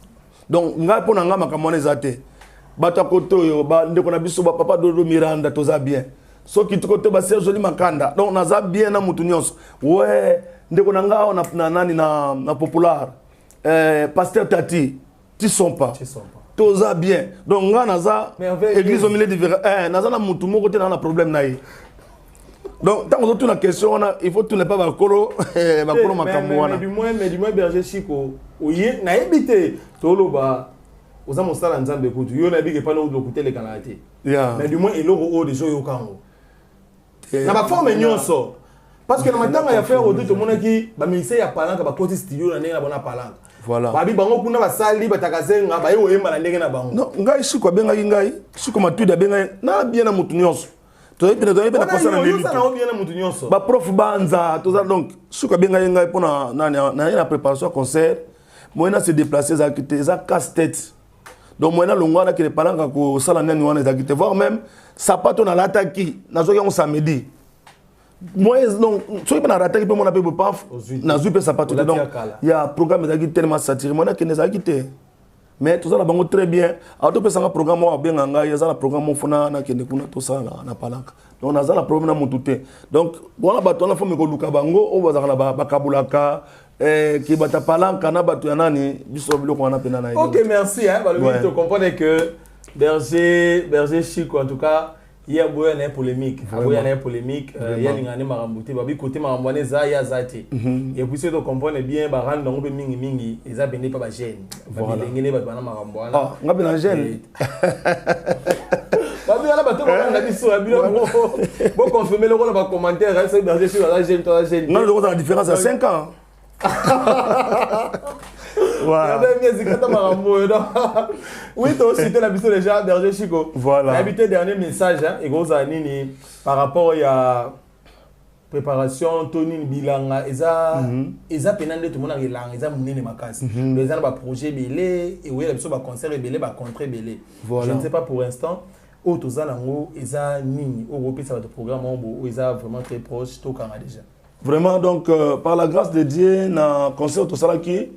donc ngai pona nga makamone zate bato koto yo ba ndeko na biso ba papa Dodo Miranda toza bien so ki tuko to ba Serge Makanda donc naza bien na mutu nyonso ouais ndeko na nga na nani na populaire pasteur Tati ti sont pas toza bien donc nga naza église au milieu du naza na mutu moko te na problème na ye donc tant que tu as une question il faut tu ne pas bakolo makambo wana mais du moins Berger Chico oye na ebité toloba oza mosala nzambe kutu yo na bige pa no lokuté le kanate mais du moins eloko o de joyo kango na ba forme nyonso parce que na matanga ya faire audio to monaki ba ministère ya Palanka ba côté studio na ndenge na bona Palanka voilà ba bi bango kuna ba sali ba takazenga ba yo yemba na ndenge na bango non ngai siko benga ngai siko matuda benga na bien na mutu nyonso to epina concert na Nelito na bien na mutu nyonso ba prof banza to za donc siko benga ngai pona na préparation concert moyena se déplacer za casse-tête donc moi na longo na ke Palanka ko sala nani wana za kite voir même sapato na lataki na zo yango samedi moi donc so na rataki pe mona pe paf na zo pe sapato donc il y a programme za kite tellement satire moi na ke za kite mais tout ça la bango très bien auto pe sanga programme wa benga nga ya za la programme fona na ke kuna to sala na Palanka donc na za la problème na mutute donc bona bato na fomi ko luka bango o bazaka na bakabulaka qui bata Palanka na batu ya nani biso biloko wana pena na. OK, merci hein. Bah, ouais. Tu comprends que Berger Chico en tout cas il y a beaucoup de polémique, il y a polémique, il y a ngani marambuté, ba bi côté marambwane za ya zate. Et puis tu comprends bien ba rendre ngombe mingi eza bende pa ba gêne. Ba ngene ba bana marambwana. Ah, ngabe na gêne. Ba bi ala bato ba ngani so abi bo confirmer le rôle ba commentaire, c'est Berger Chico la gêne toi la gêne. Non, le la différence à 5 ans. Oui, tu as cité la mission déjà, Berger Chico. Voilà. Habité dernier message, et gros anini, par rapport à préparation, Tony Bilanga, Eza Penande, tout le monde a relang, Eza Mounine Makas. Les gens ont projet belé, et oui, les gens ont concert belé, contre belé. Je ne sais pas pour l'instant. Au Tozanango, Eza Nini, au Européen, ça va être programme, où Eza vraiment très proche, tout Kanga déjà. Vraiment, donc, par la grâce de Dieu, dans le concert de Salaki,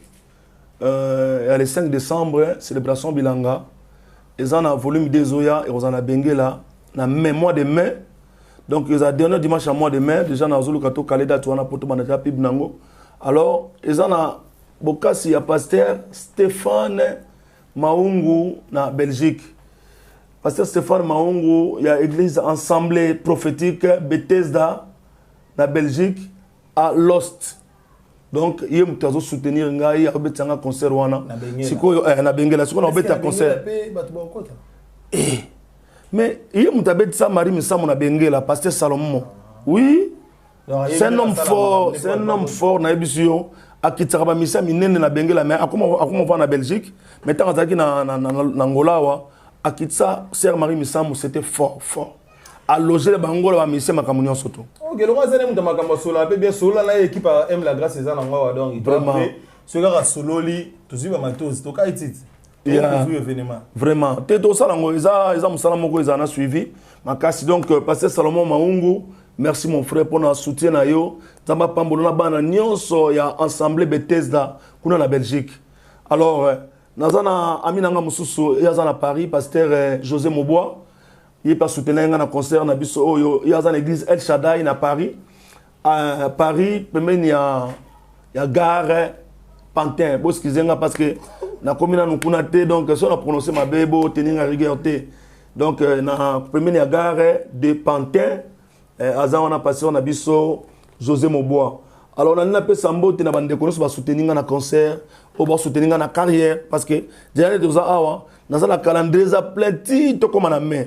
le 5 décembre, célébration Bilanga, ils ont un volume des Oya et ils ont un Benguela, dans le mois de mai. Donc, ils ont dernier dimanche à mois de mai, déjà dans Zulu Kato, Kaleda, Tuana, Poto, Manata, Pibnango, Alors, ils ont un bokasi ya pasteur Stéphane Maungu na Belgique. Pasteur Stéphane Maungu, il y a église Assemblée prophétique Bethesda na Belgique à Lost. Donc, il y a un soutenir ngai ya obetanga concert wana. Siko na bengela siko na obeta concert. Mais il y a un ça Marie Misamo na bengela pasteur Salomon. Oui. C'est un homme fort, c'est un homme fort na ebisio. Akitaka ba misa minene na bengela mais akoma va na Belgique. Mais tant azaki na Angola wa akitsa Sœur Marie Misamo c'était fort. À loger les bangola ba misa makamunyo soto. OK, le roi zene mutama kamba sola pe bien sola na équipe aime la grâce ezana ngwa donc il doit ce gars sololi tuzi ba matozi to ka ititi. Vraiment. Teto salango eza musala moko ezana suivi. Makasi donc pasteur Salomon Maungu. Merci mon frère pour notre soutien na yo. Zamba pambolona bana nyonso ya Assemblée Bethesda kuna na Belgique. Alors nazana aminanga mususu yazana Paris pasteur José Mobois. Il pas soutenir na concert na biso oyo yazana église El Shaddai na Paris. Paris pembeni ya gare Pantin. Boskizenga parce que na komina nukuna te donc si on a prononcé ma bebo tenir à rigueur te. Donc na pembeni ya gare de Pantin. Azan on a passé on a biso José Mobois. Alors on a une peu sambo te na bande kono ba soutenir na concert, ou ba soutenir na carrière parce que déjà de ça awa dans la calendrier za plenty to comme na main.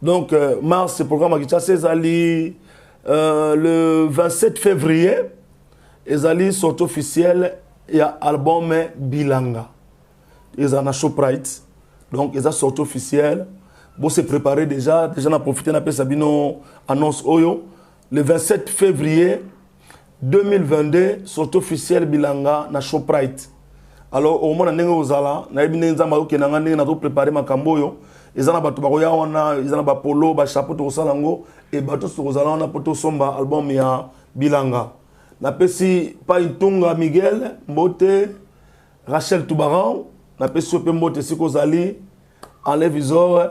Donc mars ce programme qui chasse ali le 27 février ezali sortie officielle ya album Bilanga. Ils en a Shoprite. Donc ils ont sortie officielle. Bon, se préparer déjà on a profité d'un peu Sabino annonce Oyo. Le 27 février 2022, sortie officielle Bilanga na Shoprite. Alors, au moment où nous allons, nous avons préparé ma camboyo. Ils ont un ils ont un polo, un chapeau de Rosalango, et bateau sur Rosalango, on a poto somba album ya Bilanga. Na pesi pas une tonga Miguel, Mbote, Rachel Toubaran, na pesi ope Mbote Sikozali, enlève visor.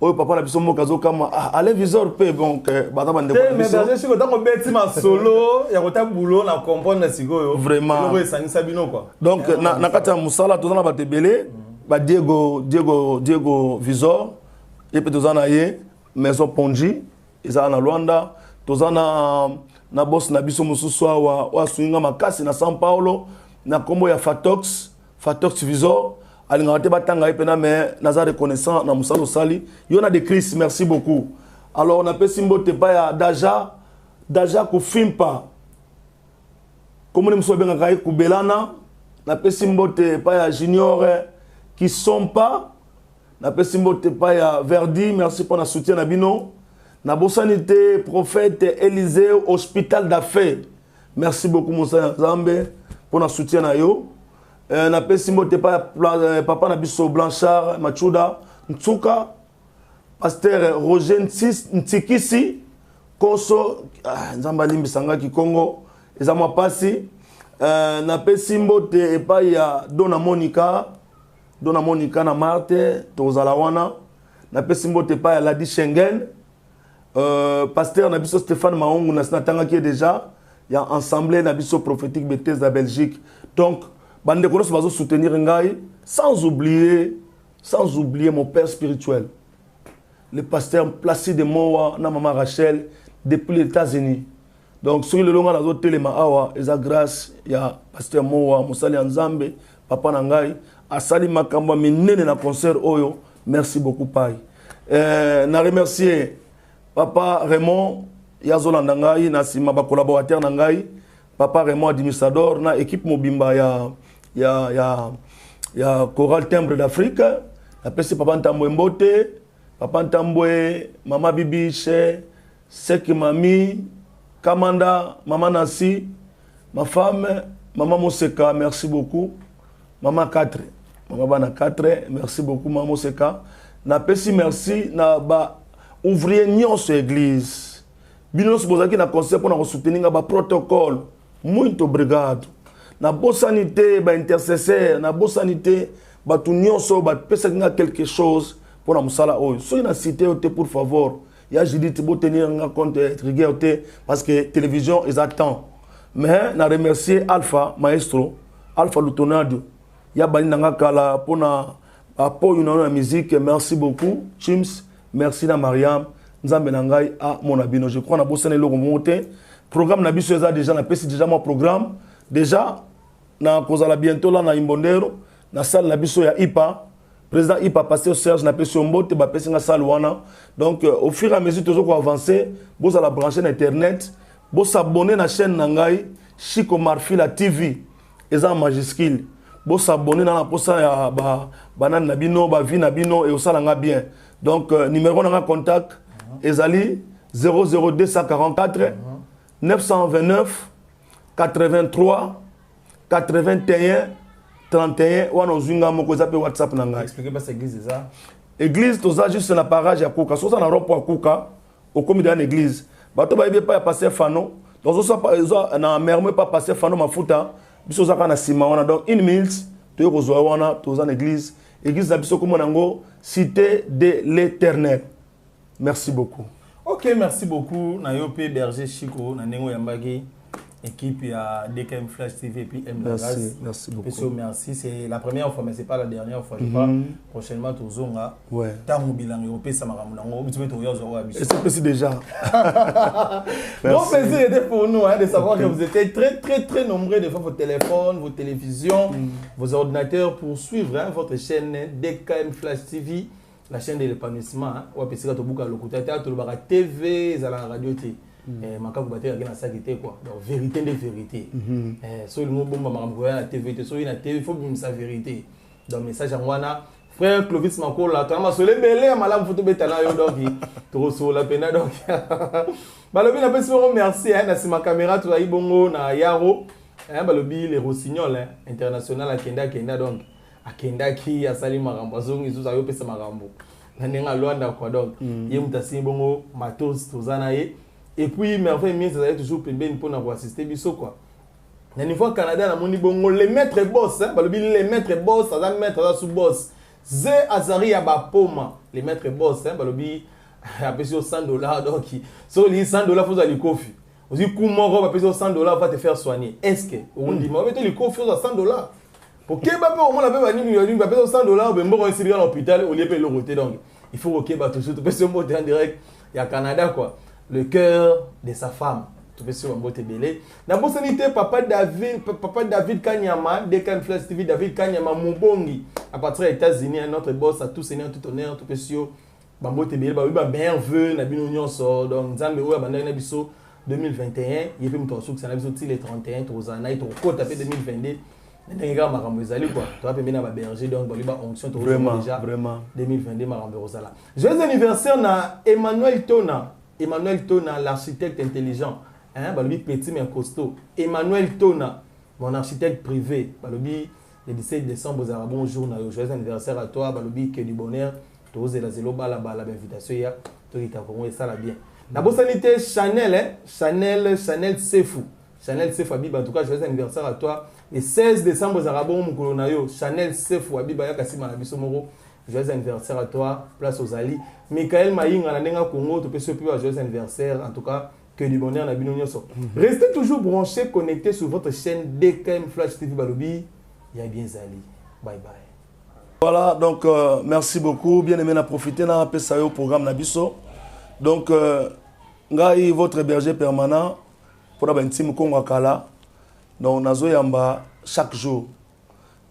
Oh papa na biso mokazo kama allez visor pe donc bata bande ko mais dans ce temps on beti ma solo ya kota boulot na comprendre sikoyo vraiment ko esanisa bino quoi donc na kata musala tozana batebele ba Diego visor et pe tozana ye maison Ponji eza na Luanda tozana na boss na biso mususu wa swinga makasi na São Paulo na kombo ya Fatox visor. Alingate batanga epena mais naza reconnaissant na musalo sali yona de Chris merci beaucoup. Alors on appelle simbote pa ya Daja ko fimpa comme nous sommes bien ku belana na pe simbote pa ya Junior qui sont pas na pe simbote pa ya Verdi merci pour na soutien na bino na bosanité prophète Élisée hôpital d'affaires merci beaucoup Moussa Zambe pour na soutien na yo. Na pesi mbote papa na biso Blanchard Machuda Ntsuka pasteur Roger Ntikisi Koso nzamba limbisanga ki Congo eza mwa pasi na pesi mbote epa ya Dona Monica na Marte tozala wana na pesi mbote epa ya Ladi Schengen pasteur na biso Stéphane Maungu na sinatanga ki déjà ya assemblée na biso prophétique Bethesda Belgique donc bande konos bazo soutenir ngai sans oublier mon père spirituel le pasteur Placide Moa na maman Rachel depuis les États-Unis donc sur le longa nazo telema awa eza grâce ya pasteur Moa Mosali Nzambe papa na ngai asali makamba minene na concert oyo merci beaucoup pai na remercier papa Raymond yazolanda ngai na sima ba collaborateur na ngai papa Raymond administrateur na équipe mobimba ya Choral Timbre d'Afrique après c'est papa Ntambwe Mbote papa Ntambwe mama Bibiche Seki Mami Kamanda mama Nasi ma femme maman Moseka merci beaucoup maman 4 maman bana 4 merci beaucoup maman Moseka na pesi merci na ba ouvrier nyonso église binos bozaki na conseil pour na soutenir ba protocole muito obrigado na bonne sanité ba intercesseur na bonne sanité ba tout nyonso ba pesa quelque chose pour na musala oyo so ina cité pour favor ya Judith bo tenir en compte rigueur parce que télévision ils attendent mais na remercier Alpha Maestro Alpha Lutonado ya bani nanga kala pona apport une musique. Merci beaucoup Chims, merci na Mariam nzambe na ngai a mon abino. Je crois na bosana le remonter programme na biso eza déjà na pesi déjà mon programme déjà na kozala bientôt là na Imbondero na salle na biso ya IPA président IPA pasteur Serge na pesi mbote ba pesi nga salle wana. Donc au fur et à mesure toujours ko avancer vous allez brancher na internet vous s'abonner na chaîne na ngai Chico Marfila TV eza majuscule vous s'abonner na posa ya banane na bino ba vie na bino et osala nga bien. Donc numéro na contact ezali 00244 929 83 81 31 wana ozunga moko zape WhatsApp na ngai. Expliquez pas cette église ça. Église toza juste na parage ya Kuka. Soza na rompo ya Kuka au comité d'une église. Bato ba yebé pas passer fano. Donc ça na merme pas passer fano mafuta. Biso za kana sima wana donc 1 minute to yo kozwa wana toza na église. Église na biso comme nango cité de l'Éternel. Merci beaucoup. OK, merci beaucoup Nayope Berger Chico na nengo yambaki équipe ya DKM Flash TV et puis M Merci, merci beaucoup. Merci, c'est la première fois mais c'est pas la dernière fois je crois. Prochainement tozonga. Ouais. Tango bilang Europe ça maramu nango bitumé to yozo wa biso. Et c'est possible déjà. Bon plaisir était pour nous de savoir que vous étiez très nombreux de faire vos téléphones, vos télévisions, vos ordinateurs pour suivre votre chaîne DKM Flash TV, la chaîne de l'épanouissement. Ou apesika to buka lokuta to baka TV za la radio T. Maka kubaté na sakité quoi. Donc vérité de vérité. So le mot bomba makambo ya TV so na TV faut bien sa vérité. Donc message en wana frère Clovis Makola kama so le belé malamu photo betana yo donc to so la pena donc. Balobi na pesi merci na sima caméra to ai bongo na Yaro. Balobi les Rossignol international akenda donc akenda ki asali makambo so ngizo za yo pesa makambo. Na nenga Luanda quoi donc ye mutasi bongo matos tozana ye. Et puis merveille mieux ça toujours pembeni pour nous assister biso quoi. Na niveau Canada na moni bongo les maîtres boss balobi les maîtres boss ça maître ça sous boss. Ze Azari ya ba poma les maîtres boss balobi a payé $100 donc so les $100 faut aller kofi. Aussi kumoro va payer $100 va te faire soigner. Est-ce que on dit mais mettez les kofi à $100 pour que ba on la paye ni va payer $100 ben bon ici à l'hôpital au lieu de le roter donc il faut que ba toujours te payer en direct il y a Canada quoi. Le cœur de sa femme. Tu peux sur un beau tébélé. La bonne papa David Kanyama, DKM Flash TV, David Kanyama, Mubongi. À partir des États-Unis, notre boss, à tout seigneur, tout honneur, tout précieux. Bambo tébélé, bah bienvenue, na binonion sort. Donc, Nzambe ou abandonné na biso 2021. Il y a plus de temps que ça na biso les 31, Tozana, ton code tapé 2022. N'enga marambo ezali quoi. Tu vas payer na ba berger donc ba onction déjà. Vraiment. 2022 marambo rozala. Joyeux anniversaire na Emmanuel Tona, l'architecte intelligent. Balobi petit mais costaud. Emmanuel Tona, mon architecte privé. Balobi le 17 décembre vous avez bonjour na joyeux anniversaire à toi. Balobi que du bonheur. Tous la zelo bala invitation ya. Toi qui t'a connu ça la bien. La bonne sanité Chanel Sefou. Chanel Sefou Abib en tout cas joyeux anniversaire à toi. Le 16 décembre vous avez bon mukolonayo. Chanel Sefou Abib ya kasima na biso moro. Joyeux anniversaire à toi, place aux Ali. Michael Maïnga, Nanenga Congo, tu peux se plus à joyeux anniversaire. En tout cas, que du bonheur na bino nyoso. Restez toujours branchés, connectés sur votre chaîne DKM Flash TV Balobi. Il y a bien Zali. Bye bye. Voilà, donc merci beaucoup. Bien aimé, na profiter na pesa au programme Nabiso. Donc, ngai votre berger permanent pour la intime Congo Kala. Donc, nazo yamba chaque jour.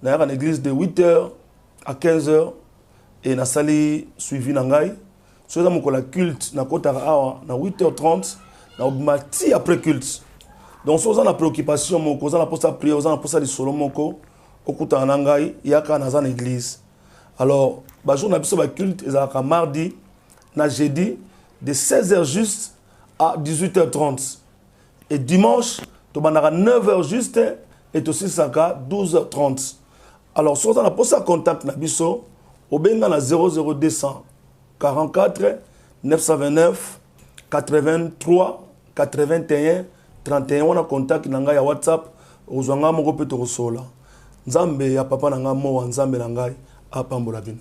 Dans une église de 8h à 15h. Et na sali suivi na ngai so za mokola culte na kota awa na 8h30 na mati après culte donc so za na préoccupation moko za na posa prière za na posa lisolo moko okuta na ngai yaka na za na église alors ba jour na biso ba culte ezalaka mardi na jeudi de 16h juste à 18h30 et dimanche to banaka 9h juste et aussi saka 12h30 alors so za na posa contact na biso Obenga na 00200 44 929 83 81 31 wana contact na ngai ya WhatsApp ozwanga moko pe to kosola Nzambe ya papa na nga mo Nzambe na ngai apambola bino.